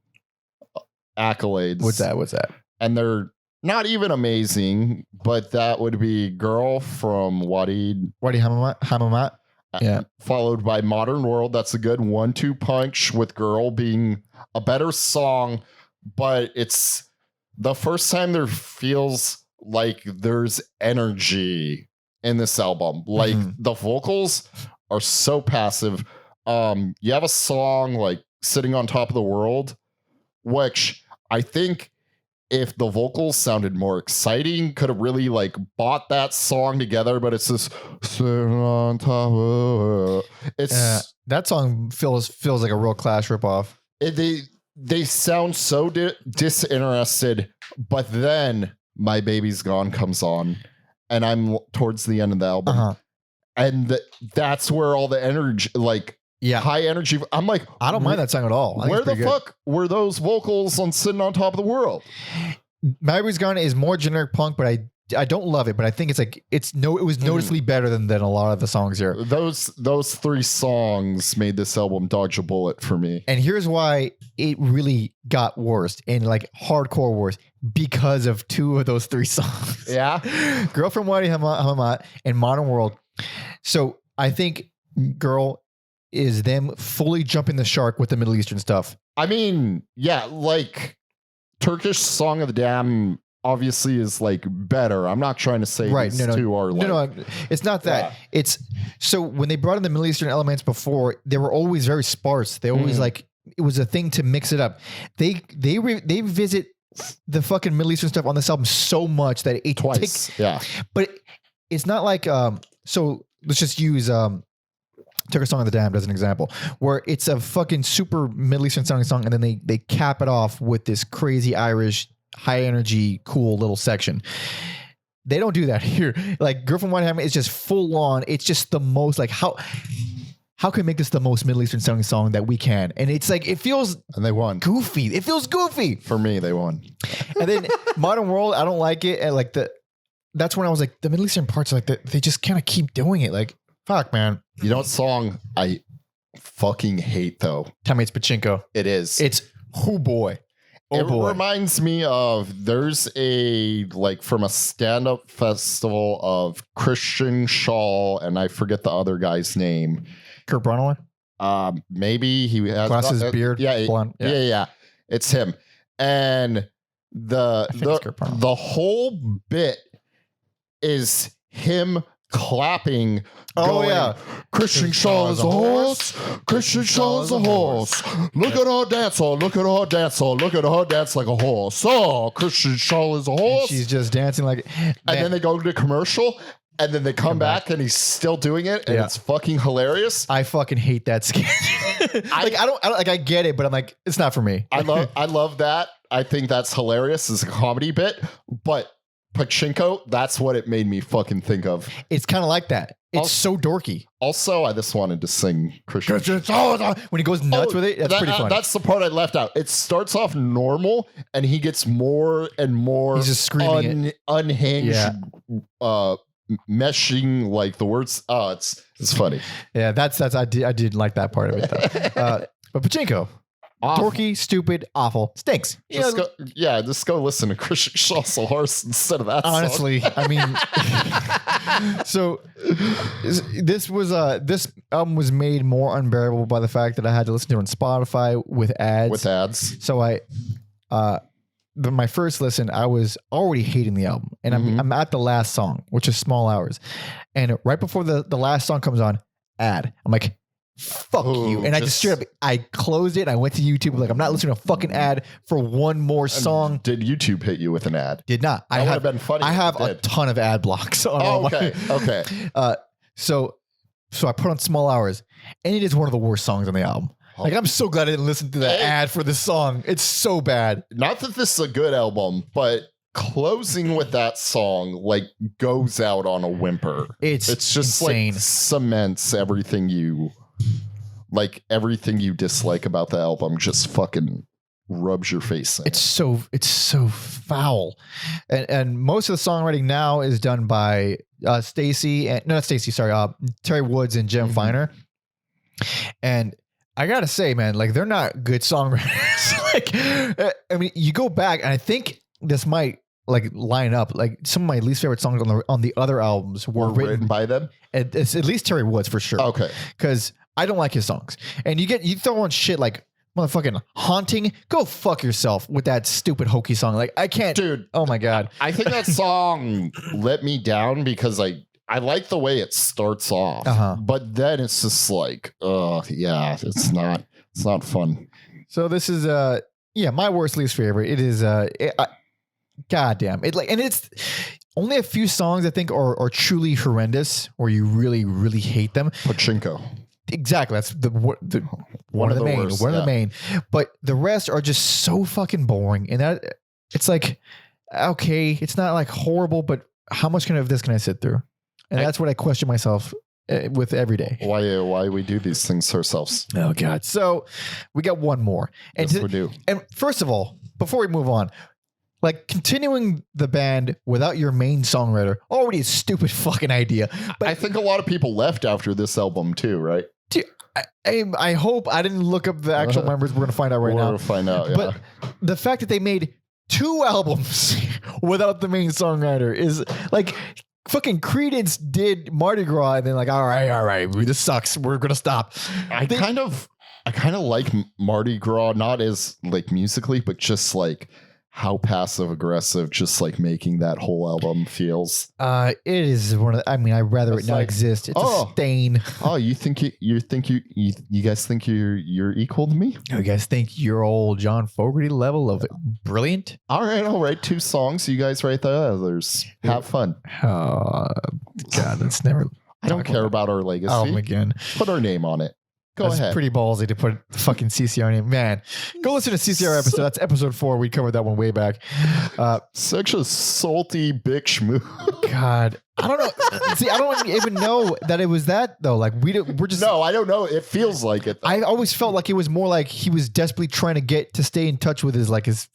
[SPEAKER 1] accolades.
[SPEAKER 2] What's that?
[SPEAKER 1] And they're not even amazing, but that would be "Girl" from Wadi
[SPEAKER 2] Hamamat. Yeah.
[SPEAKER 1] Followed by "Modern World." That's a good 1-2 punch, with "Girl" being a better song, but it's the first time there feels like there's energy in this album. Like the vocals are so passive. You have a song like "Sitting on Top of the World," which I think, if the vocals sounded more exciting, could have really like bought that song together, but it's just "sitting on top of it's
[SPEAKER 2] that song feels like a real Clash ripoff.
[SPEAKER 1] They sound so disinterested, but then "My Baby's Gone" comes on, and I'm towards the end of the album, and that's where all the energy, like high energy. I'm like,
[SPEAKER 2] I don't mind that song at all.
[SPEAKER 1] Where the fuck were those vocals on "Sitting on Top of the World"?
[SPEAKER 2] "My Baby's Gone" is more generic punk, but I don't love it. But I think it was noticeably better than a lot of the songs here.
[SPEAKER 1] Those 3 songs made this album dodge a bullet for me.
[SPEAKER 2] And here's why it really got worse, and like hardcore worse, because of 2 of those 3 songs.
[SPEAKER 1] Yeah,
[SPEAKER 2] "Girl from Wadi Hamamat" and "Modern World." So I think "Girl" is them fully jumping the shark with the Middle Eastern stuff.
[SPEAKER 1] I mean, yeah, like Turkish "Song of the Dam" obviously is like better. I'm not trying to say these two are like...
[SPEAKER 2] No, it's not that. Yeah. It's so when they brought in the Middle Eastern elements before, they were always very sparse. They always like, it was a thing to mix it up. They visit the fucking Middle Eastern stuff on this album so much that it
[SPEAKER 1] twice.
[SPEAKER 2] But it's not like so let's just use took a Song of the Damned as an example, where it's a fucking super Middle Eastern sounding song, and then they cap it off with this crazy Irish, high energy, cool little section. They don't do that here. Like Girl from White Hammer is just full on. It's just the most like how can we make this the most Middle Eastern sounding song that we can? And it's like, it feels
[SPEAKER 1] And they won.
[SPEAKER 2] goofy. It feels goofy.
[SPEAKER 1] For me, they won.
[SPEAKER 2] And then Modern World, I don't like it. And like that's when I was like, the Middle Eastern parts are like they just kind of keep doing it. Like, fuck, man.
[SPEAKER 1] You know what song I fucking hate though?
[SPEAKER 2] Tell me it's Pachinko.
[SPEAKER 1] It is.
[SPEAKER 2] It's oh boy. Oh
[SPEAKER 1] it
[SPEAKER 2] boy.
[SPEAKER 1] reminds me of there's a like from a stand-up festival of Christian Shaw and I forget the other guy's name.
[SPEAKER 2] Kurt Brunner?
[SPEAKER 1] Maybe he has
[SPEAKER 2] Glasses, beard,
[SPEAKER 1] yeah,
[SPEAKER 2] blonde.
[SPEAKER 1] Yeah. It's him. And the whole bit is him clapping.
[SPEAKER 2] Oh,
[SPEAKER 1] going,
[SPEAKER 2] yeah.
[SPEAKER 1] Christian Shaw is a horse. Christian Shaw is a horse. Look at her dance. Oh, look at her dance. Oh, look at her dance like a horse. Oh, Christian Shaw is a horse.
[SPEAKER 2] She's just dancing like.
[SPEAKER 1] And then they go to commercial. And then they come back and he's still doing it. And it's fucking hilarious.
[SPEAKER 2] I fucking hate that sketch. I don't like, I get it, but I'm like, it's not for me.
[SPEAKER 1] I love that. I think that's hilarious as a comedy bit. But Pachinko, that's what it made me fucking think of.
[SPEAKER 2] It's kind of like that. It's so dorky.
[SPEAKER 1] Also, I just wanted to sing Christian.
[SPEAKER 2] When he goes nuts with it, that's pretty funny.
[SPEAKER 1] That's the part I left out. It starts off normal, and he gets more and more
[SPEAKER 2] He's just screaming
[SPEAKER 1] unhinged, meshing like the words. Oh, it's funny.
[SPEAKER 2] Yeah, that's I did like that part of it though. But Pachinko.
[SPEAKER 1] Awful.
[SPEAKER 2] Dorky, stupid, awful, stinks.
[SPEAKER 1] Just go listen to Christian Shaw's Horse instead of that.
[SPEAKER 2] Honestly,
[SPEAKER 1] song.
[SPEAKER 2] I mean, so this album was made more unbearable by the fact that I had to listen to it on Spotify with ads. So my first listen, I was already hating the album, and I'm at the last song, which is Small Hours, and right before the last song comes on, ad. I'm like, fuck you. And I just straight up, I closed it. I went to YouTube. Like, I'm not listening to a fucking ad for one more song.
[SPEAKER 1] Did YouTube hit you with an ad?
[SPEAKER 2] Did not.
[SPEAKER 1] That would have been funny.
[SPEAKER 2] I have a ton of ad blocks on all
[SPEAKER 1] okay. Okay.
[SPEAKER 2] So I put on Small Hours, and it is one of the worst songs on the album. Like, I'm so glad I didn't listen to the ad for this song. It's so bad.
[SPEAKER 1] Not that this is a good album, but closing with that song like goes out on a whimper. It's just
[SPEAKER 2] insane.
[SPEAKER 1] Like cements everything you dislike about the album. Just fucking rubs your face in.
[SPEAKER 2] It's so foul, and most of the songwriting now is done by Terry Woods and Jem Finer, and I gotta say, man, like, they're not good songwriters. Like, I mean, you go back, and I think this might like line up. Like, some of my least favorite songs on the other albums were written
[SPEAKER 1] by them.
[SPEAKER 2] It's at least Terry Woods for sure.
[SPEAKER 1] Okay,
[SPEAKER 2] because I don't like his songs, and you throw on shit like motherfucking Haunting. Go fuck yourself with that stupid hokey song. Like, I can't, dude. Oh my god,
[SPEAKER 1] I think that song let me down because I like the way it starts off, but then it's just like, it's not fun.
[SPEAKER 2] So this is my worst least favorite. It is goddamn it, like, and it's only a few songs I think are truly horrendous, or you really really hate them.
[SPEAKER 1] Pachinko.
[SPEAKER 2] Exactly. That's one of the main. But the rest are just so fucking boring. And that it's like, okay, it's not like horrible, but how much of this can I sit through? And that's what I question myself with every day.
[SPEAKER 1] Why we do these things to ourselves?
[SPEAKER 2] Oh God. So we got one more. And
[SPEAKER 1] yes, we do.
[SPEAKER 2] And first of all, before we move on, like, continuing the band without your main songwriter already a stupid fucking idea. But
[SPEAKER 1] I think a lot of people left after this album too, right?
[SPEAKER 2] Dude, I hope I didn't look up the actual members. We're going to find out right now.
[SPEAKER 1] We'll find out, yeah.
[SPEAKER 2] But the fact that they made 2 albums without the main songwriter is like, fucking Creedence did Mardi Gras and then like, all right, this sucks. We're going to stop.
[SPEAKER 1] I kind of like Mardi Gras, not as like musically, but just like how passive aggressive just like making that whole album feels.
[SPEAKER 2] It is one of the, I mean, I'd rather it not exist. It's a stain.
[SPEAKER 1] Oh, you guys think you're equal to me?
[SPEAKER 2] You guys think you're old John Fogerty level of brilliant?
[SPEAKER 1] All right. 2 songs. You guys write the others. Have fun.
[SPEAKER 2] Oh God, that's never.
[SPEAKER 1] I don't care about our legacy.
[SPEAKER 2] album again.
[SPEAKER 1] Put our name on it. Go
[SPEAKER 2] That's
[SPEAKER 1] ahead.
[SPEAKER 2] pretty ballsy to put the fucking CCR name. Man, go listen to CCR episode. That's episode 4. We covered that one way back.
[SPEAKER 1] Such a salty bitch move.
[SPEAKER 2] God, I don't know. See, I don't even know that it was that though. Like we're just.
[SPEAKER 1] No, I don't know. It feels like it.
[SPEAKER 2] I always felt like it was more like he was desperately trying to stay in touch with his like he's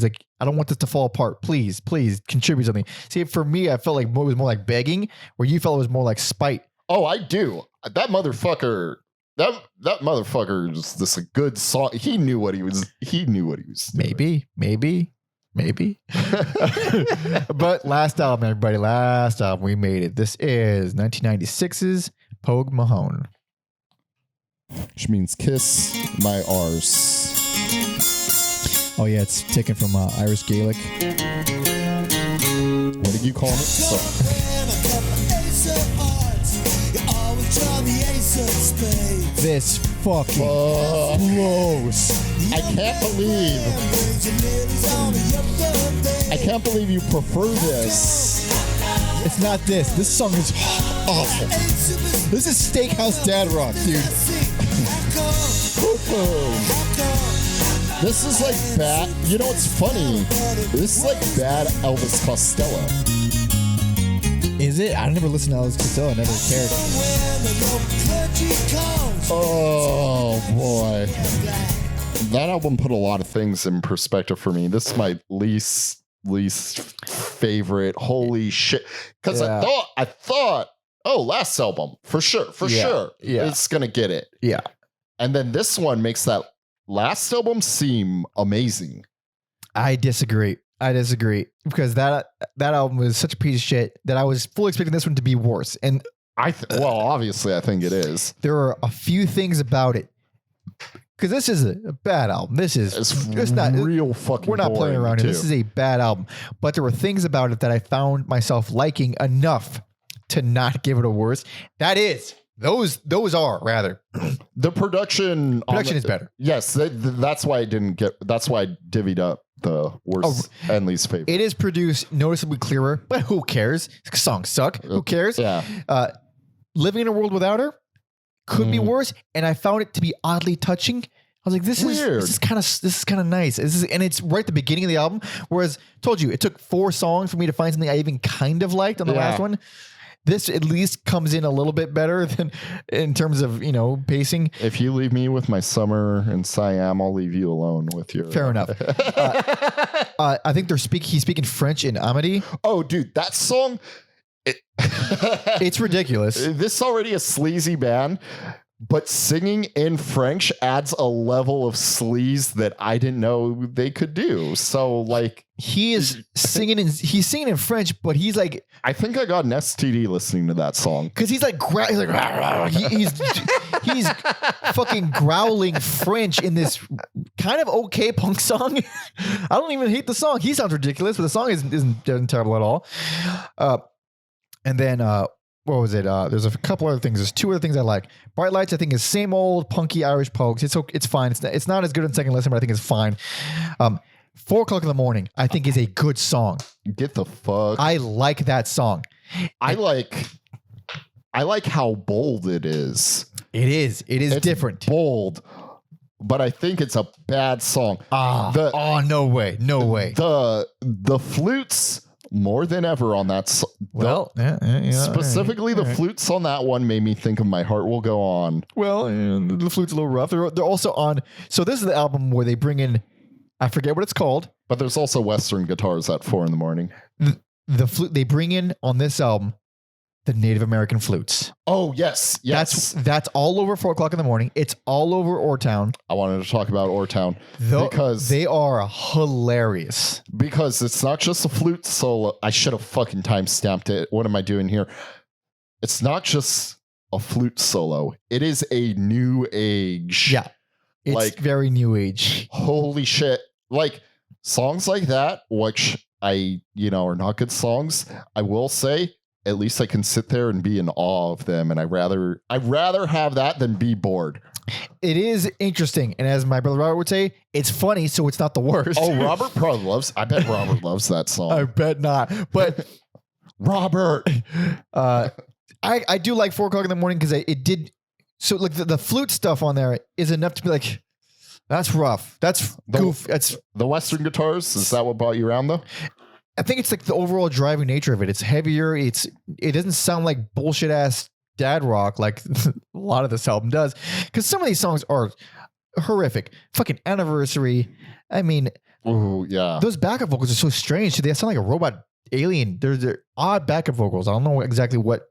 [SPEAKER 2] like, I don't want this to fall apart. Please contribute something. See, for me, I felt like it was more like begging, where you felt it was more like spite.
[SPEAKER 1] Oh, I do. That motherfucker. That motherfucker is this a good song. He knew what he was. He knew what he was doing.
[SPEAKER 2] Maybe. But last album, everybody. Last album, we made it. This is 1996's Pogue Mahone.
[SPEAKER 4] Which means kiss my arse. Oh yeah, it's taken from Irish Gaelic.
[SPEAKER 1] What did you call it?
[SPEAKER 4] This fucking blows.
[SPEAKER 1] I can't believe you prefer this.
[SPEAKER 4] It's not this. This song is awful. This is Steakhouse Dad Rock, dude.
[SPEAKER 1] This is like bad. You know what's funny? This is like bad Elvis Costello.
[SPEAKER 4] Is it? I never listened to Elvis Costello. I never cared.
[SPEAKER 1] Oh boy, that album put a lot of things in perspective for me. This is my least favorite. Holy shit! Because
[SPEAKER 2] Yeah.
[SPEAKER 1] I thought, oh, last album for sure,
[SPEAKER 2] Yeah.
[SPEAKER 1] it's gonna get it.
[SPEAKER 2] Yeah.
[SPEAKER 1] And then this one makes that last album seem amazing.
[SPEAKER 2] I disagree because that album was such a piece of shit that I was fully expecting this one to be worse. And
[SPEAKER 1] Well, obviously, I think it is.
[SPEAKER 2] there are a few things about it because this is a bad album.
[SPEAKER 1] It's not real fucking.
[SPEAKER 2] We're not playing
[SPEAKER 1] boring,
[SPEAKER 2] around here.
[SPEAKER 1] too.
[SPEAKER 2] This is a bad album, but there were things about it that I found myself liking enough to not give it a worse. That is, those are rather
[SPEAKER 1] The production
[SPEAKER 2] is better.
[SPEAKER 1] Yes, that's why I didn't get. That's why I divvied up the worst and least favorite.
[SPEAKER 2] It is produced noticeably clearer, but who cares? Songs suck. Who cares?
[SPEAKER 1] Yeah.
[SPEAKER 2] Living in a World Without Her could be worse, and I found it to be oddly touching. I was like, this
[SPEAKER 1] Weird.
[SPEAKER 2] is kind of nice. And it's right at the beginning of the album. Whereas, told you, it took 4 songs for me to find something I even kind of liked on the last one. This at least comes in a little bit better than in terms of, pacing.
[SPEAKER 1] If you leave me with my summer in Siam, I'll leave you alone with your.
[SPEAKER 2] Fair enough. I think he's speaking French in Amity.
[SPEAKER 1] Oh, dude, that song.
[SPEAKER 2] It's ridiculous.
[SPEAKER 1] This is already a sleazy band, but singing in French adds a level of sleaze that I didn't know they could do. So, like,
[SPEAKER 2] He's singing in French, but he's like,
[SPEAKER 1] I think I got an STD listening to that song.
[SPEAKER 2] because he's like, he's fucking growling French in this kind of okay punk song. I don't even hate the song. He sounds ridiculous, but the song isn't terrible at all. And then what was it? There's a couple other things. There's 2 other things I like. Bright Lights, I think, is same old punky Irish Pogues. It's fine. It's not as good on second listen, but I think it's fine. 4 o'clock in the morning, I think, is a good song.
[SPEAKER 1] Get the fuck.
[SPEAKER 2] I like that song.
[SPEAKER 1] I like how bold it is.
[SPEAKER 2] It is. It's different.
[SPEAKER 1] Bold, but I think it's a bad song.
[SPEAKER 2] No way.
[SPEAKER 1] The flutes more than ever on that. Specifically, the flutes on that one made me think of My Heart Will Go On.
[SPEAKER 2] Well, the flute's a little rough. They're also on. So this is the album where they bring in, I forget what it's called.
[SPEAKER 1] But there's also Western guitars at 4 a.m.
[SPEAKER 2] The flute they bring in on this album, the Native American flutes.
[SPEAKER 1] Oh, yes.
[SPEAKER 2] That's all over 4 o'clock in the morning. It's all over Ortown.
[SPEAKER 1] I wanted to talk about Ortown because
[SPEAKER 2] they are hilarious.
[SPEAKER 1] Because it's not just a flute solo. I should have fucking time-stamped it. What am I doing here? It's not just a flute solo. It is a new age.
[SPEAKER 2] Yeah. It's
[SPEAKER 1] like,
[SPEAKER 2] very new age.
[SPEAKER 1] Holy shit. Like, songs like that, which are not good songs, I will say, at least I can sit there and be in awe of them. And I'd rather have that than be bored.
[SPEAKER 2] It is interesting. And as my brother Robert would say, it's funny, so it's not the worst.
[SPEAKER 1] Oh, Robert probably I bet Robert loves that song.
[SPEAKER 2] I bet not. But
[SPEAKER 1] Robert.
[SPEAKER 2] I do like 4 o'clock in the morning because it did. So like the flute stuff on there is enough to be like, that's rough. That's goof. That's
[SPEAKER 1] the Western guitars. Is that what brought you around though?
[SPEAKER 2] I think it's like the overall driving nature of it. It's heavier. It doesn't sound like bullshit ass dad rock like a lot of this album does. Because some of these songs are horrific. Fucking Anniversary. I mean,
[SPEAKER 1] oh yeah.
[SPEAKER 2] Those backup vocals are so strange. They sound like a robot alien. They're odd backup vocals. I don't know exactly what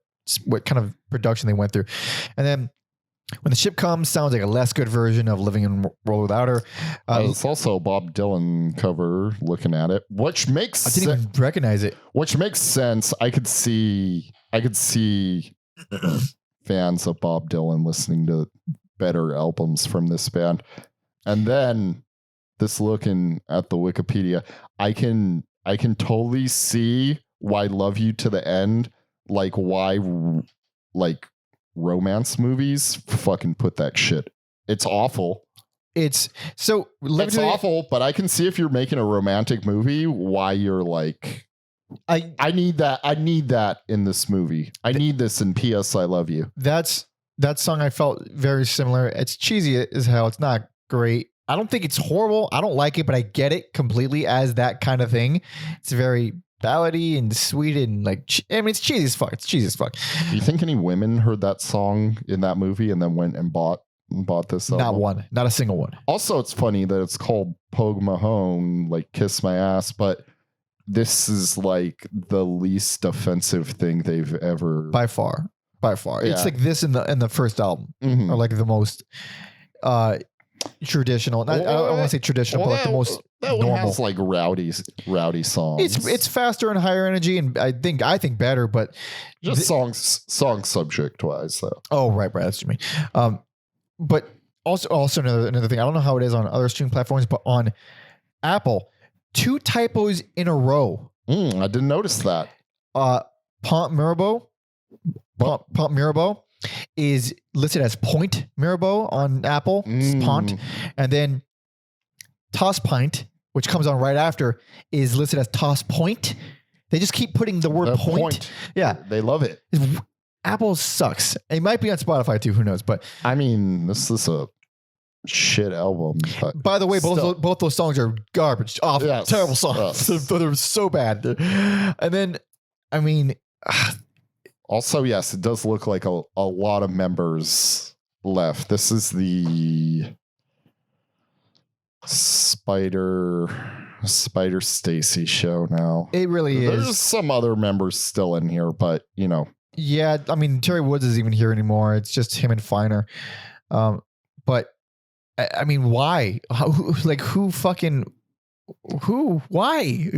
[SPEAKER 2] kind of production they went through. And then When the Ship Comes sounds like a less good version of Living in World Without Her.
[SPEAKER 1] It's also a Bob Dylan cover looking at it, which makes
[SPEAKER 2] I didn't even recognize it.
[SPEAKER 1] Which makes sense. I could see fans of Bob Dylan listening to better albums from this band. And then this looking at the Wikipedia, I can totally see why Love You to the End, like why like romance movies fucking put that shit. It's awful.
[SPEAKER 2] It's
[SPEAKER 1] awful, but I can see if you're making a romantic movie why you're like, I need that in this movie. I need this in P.S. I Love You.
[SPEAKER 2] That song I felt very similar. It's cheesy as hell. It's not great. I don't think it's horrible. I don't like it, but I get it completely as that kind of thing. It's very ballady and sweet and like, I mean, it's cheesy as fuck. Do
[SPEAKER 1] you think any women heard that song in that movie and then went and bought this album?
[SPEAKER 2] Not one. Not a single one.
[SPEAKER 1] Also, it's funny that it's called Pogue Mahone, like Kiss My Ass, but this is like the least offensive thing they've ever.
[SPEAKER 2] By far. Yeah. It's like this in the first album,
[SPEAKER 1] mm-hmm.
[SPEAKER 2] or like the most traditional. I don't want to say traditional, but like the most
[SPEAKER 1] that
[SPEAKER 2] normal.
[SPEAKER 1] One has like rowdy songs.
[SPEAKER 2] It's faster and higher energy, and I think better, but
[SPEAKER 1] just song subject wise though.
[SPEAKER 2] Oh right, that's what you mean. But also another thing. I don't know how it is on other streaming platforms, but on Apple, 2 typos in a row.
[SPEAKER 1] I didn't notice that.
[SPEAKER 2] Pont Mirabeau is listed as Point Mirabeau on Apple. Pont. And then Toss Pint, which comes on right after, is listed as Toss Point. They just keep putting the word point. Yeah.
[SPEAKER 1] They love it.
[SPEAKER 2] Apple sucks. It might be on Spotify too. Who knows? But
[SPEAKER 1] I mean, this is a shit album.
[SPEAKER 2] By the way, both those songs are garbage. Awful, yes, terrible songs. Yes. They're so bad. And then, I mean...
[SPEAKER 1] Also, yes, it does look like a lot of members left. This is the Spider Stacy show now.
[SPEAKER 2] It really is.
[SPEAKER 1] There's some other members still in here, but you know.
[SPEAKER 2] Yeah, I mean, Terry Woods isn't even here anymore. It's just him and Finer. But I mean, why? Why?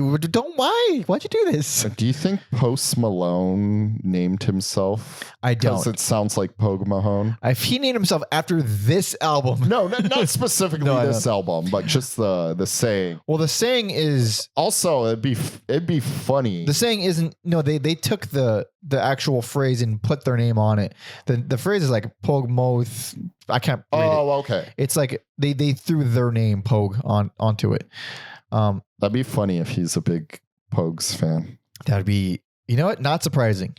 [SPEAKER 2] Why'd you do this?
[SPEAKER 1] Do you think Post Malone named himself?
[SPEAKER 2] I don't.
[SPEAKER 1] Because it sounds like Pogue Mahone.
[SPEAKER 2] If he named himself after this album.
[SPEAKER 1] No, not specifically this album, but just the saying.
[SPEAKER 2] Well, the saying is
[SPEAKER 1] also it'd be funny.
[SPEAKER 2] The saying isn't they took the actual phrase and put their name on it. The phrase is like Pogue Moth. I can't read it.
[SPEAKER 1] Okay.
[SPEAKER 2] It's like they threw their name Pogue onto it.
[SPEAKER 1] That'd be funny if he's a big Pogues fan.
[SPEAKER 2] That'd be, not surprising.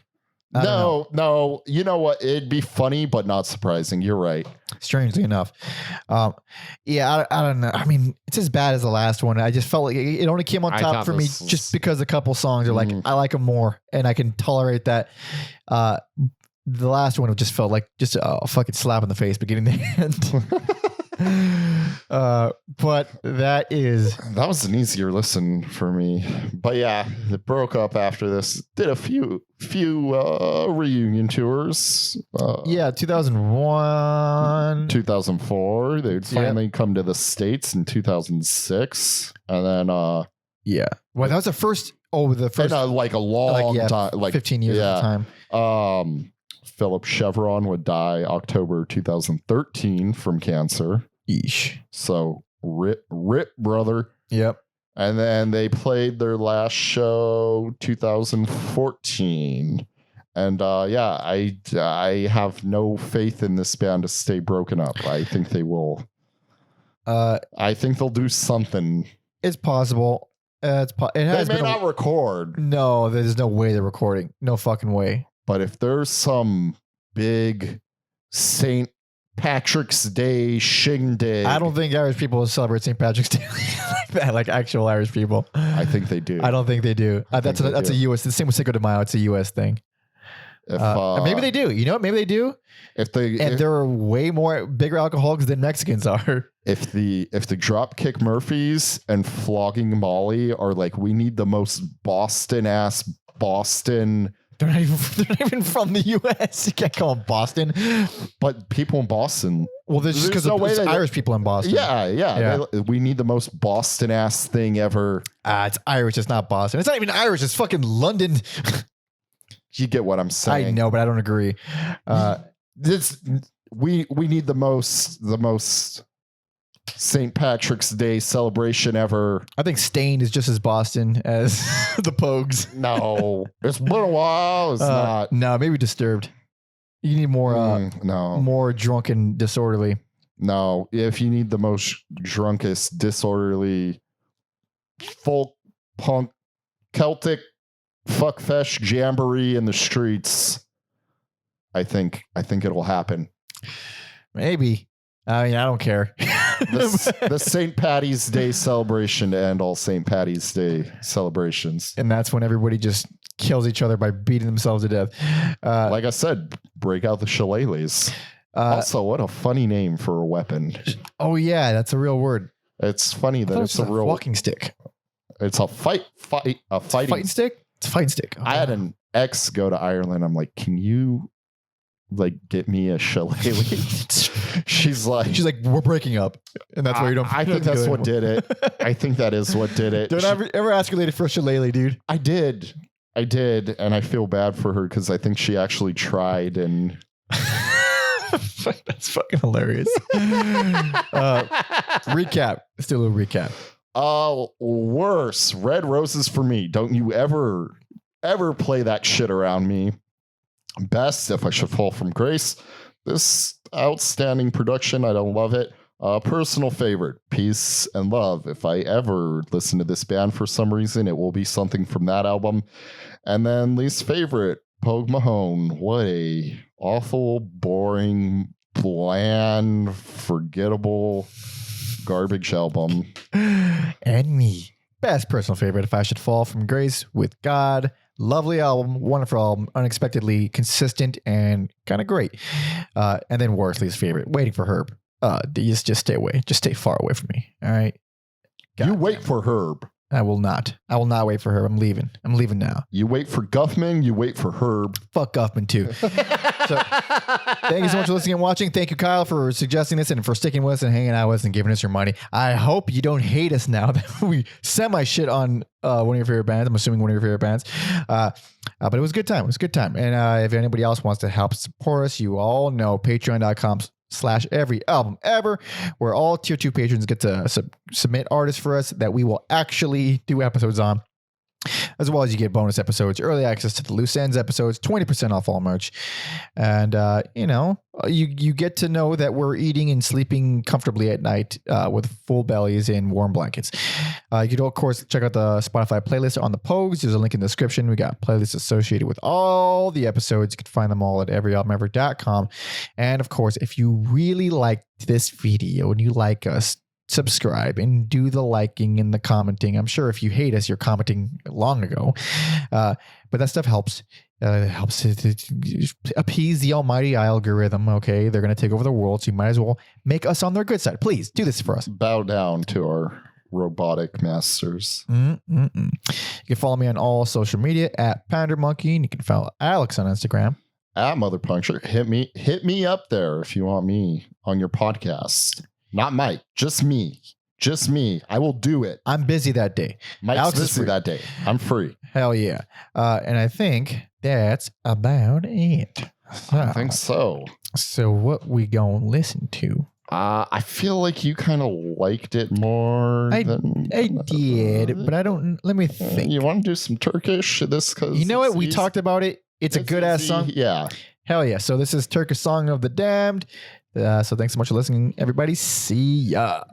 [SPEAKER 1] No, you know what? It'd be funny, but not surprising. You're right.
[SPEAKER 2] Strangely enough. I don't know. I mean, it's as bad as the last one. I just felt like it only came on top for me just because a couple songs are like, I like them more and I can tolerate that. The last one just felt like just a fucking slap in the face beginning to end. But that
[SPEAKER 1] was an easier listen for me. But yeah, it broke up after this. Did a few reunion tours.
[SPEAKER 2] 2001,
[SPEAKER 1] 2004. They'd finally come to the States in 2006, and then
[SPEAKER 2] well, that was the first.
[SPEAKER 1] Like a long time, like
[SPEAKER 2] 15 years at the
[SPEAKER 1] time. Philip Chevron would die October 2013 from cancer.
[SPEAKER 2] Eesh.
[SPEAKER 1] So rip brother.
[SPEAKER 2] Yep.
[SPEAKER 1] And then they played their last show 2014. And I have no faith in this band to stay broken up. I think they will. I think they'll do something.
[SPEAKER 2] It's possible. They may
[SPEAKER 1] not record.
[SPEAKER 2] No, there's no way they're recording. No fucking way.
[SPEAKER 1] But if there's some big St. Patrick's Day shindig,
[SPEAKER 2] I don't think Irish people celebrate St. Patrick's Day like that, like actual Irish people.
[SPEAKER 1] I think they do.
[SPEAKER 2] I don't think they do. That's a U.S. The same with Cinco de Mayo. It's a U.S. thing.
[SPEAKER 1] If,
[SPEAKER 2] maybe they do. You know what? Maybe they do.
[SPEAKER 1] If
[SPEAKER 2] they're way more bigger alcoholics than Mexicans are.
[SPEAKER 1] If the Dropkick Murphys and Flogging Molly are like, we need the most Boston.
[SPEAKER 2] They're not even from the U.S. You can't call them Boston.
[SPEAKER 1] But people in Boston.
[SPEAKER 2] Well, there's just because there's Irish people in Boston.
[SPEAKER 1] Yeah. We need the most Boston ass thing ever.
[SPEAKER 2] It's Irish. It's not Boston. It's not even Irish. It's fucking London.
[SPEAKER 1] You get what I'm saying.
[SPEAKER 2] I know, but I don't agree.
[SPEAKER 1] We need the most St. Patrick's Day celebration ever.
[SPEAKER 2] I think Stain is just as Boston as the Pogues.
[SPEAKER 1] No, it's been a while. It's not.
[SPEAKER 2] No, maybe Disturbed. You need more. More drunk and disorderly.
[SPEAKER 1] No, if you need the most drunkest, disorderly, folk, punk, Celtic, fuckfesh jamboree in the streets, I think it'll happen.
[SPEAKER 2] Maybe. I mean, I don't care.
[SPEAKER 1] The St. Patty's Day celebration to end all St. Patty's Day celebrations.
[SPEAKER 2] And that's when everybody just kills each other by beating themselves to death.
[SPEAKER 1] Like I said, break out the shillelaghs. Also, what a funny name for a weapon.
[SPEAKER 2] Oh, yeah, that's a real word.
[SPEAKER 1] It's funny that it's a real
[SPEAKER 2] walking stick.
[SPEAKER 1] It's a fighting
[SPEAKER 2] stick? It's a fighting stick. Oh,
[SPEAKER 1] I had an ex go to Ireland. I'm like, can you like get me a shillelagh? She's like,
[SPEAKER 2] we're breaking up, and that's why you don't.
[SPEAKER 1] I think that's what did it. I think that is what did it.
[SPEAKER 2] Don't ever ask your lady for a shillelagh, dude.
[SPEAKER 1] I did, and I feel bad for her because I think she actually tried and.
[SPEAKER 2] That's fucking hilarious. Recap. Let's do a little recap.
[SPEAKER 1] Worse. Red Roses for me. Don't you ever play that shit around me. Best, If I Should Fall from Grace. This outstanding production. I don't love it. Personal favorite, Peace and Love. If I ever listen to this band for some reason, it will be something from that album. And then least favorite, Pogue Mahone. What a awful, boring, bland, forgettable, garbage album.
[SPEAKER 2] And me. Best personal favorite, If I Should Fall from Grace with God. Lovely album, wonderful album, unexpectedly consistent and kind of great. And then worst, least favorite, Waiting for Herb. Just stay away. Just stay far away from me. All right. God,
[SPEAKER 1] you wait for Herb.
[SPEAKER 2] I will not. I will not wait for Herb. I'm leaving. I'm leaving now.
[SPEAKER 1] You wait for Guffman. You wait for Herb.
[SPEAKER 2] Fuck Guffman too. So, thank you so much for listening and watching. Thank you, Kyle, for suggesting this and for sticking with us and hanging out with us and giving us your money. I hope you don't hate us now that we semi shit on one of your favorite bands. I'm assuming one of your favorite bands. But it was a good time. It was a good time. And if anybody else wants to help support us, you all know patreon.com/everyalbumever, where all tier 2 patrons get to submit artists for us that we will actually do episodes on. As well as you get bonus episodes, early access to the Loose Ends episodes, 20% off all merch. And, you get to know that we're eating and sleeping comfortably at night with full bellies and warm blankets. You can, of course, check out the Spotify playlist on the Pogues. There's a link in the description. We got playlists associated with all the episodes. You can find them all at everyalbumever.com. And, of course, if you really like this video and you like us, subscribe and do the liking and the commenting. I'm sure if you hate us, you're commenting long ago. But that stuff helps. Helps to appease the almighty algorithm. Okay, they're going to take over the world, so you might as well make us on their good side. Please do this for us.
[SPEAKER 1] Bow down to our robotic masters.
[SPEAKER 2] You can follow me on all social media at PounderMonkey, and you can follow Alex on Instagram
[SPEAKER 1] at Mother Puncture. Hit me up there if you want me on your podcast. Not Mike, just me. Just me. I will do it.
[SPEAKER 2] I'm busy that day.
[SPEAKER 1] Mike's
[SPEAKER 2] Alex
[SPEAKER 1] busy that day. I'm free.
[SPEAKER 2] Hell yeah. And I think that's about it.
[SPEAKER 1] I think so.
[SPEAKER 2] So what we gonna listen to?
[SPEAKER 1] I feel like you kind of liked it more.
[SPEAKER 2] I did, but I don't. Let me think.
[SPEAKER 1] You want to do some Turkish?
[SPEAKER 2] You know what? We talked about it. It's a good ass song.
[SPEAKER 1] Yeah.
[SPEAKER 2] Hell yeah. So this is Turkish Song of the Damned. So thanks so much for listening, everybody. See ya.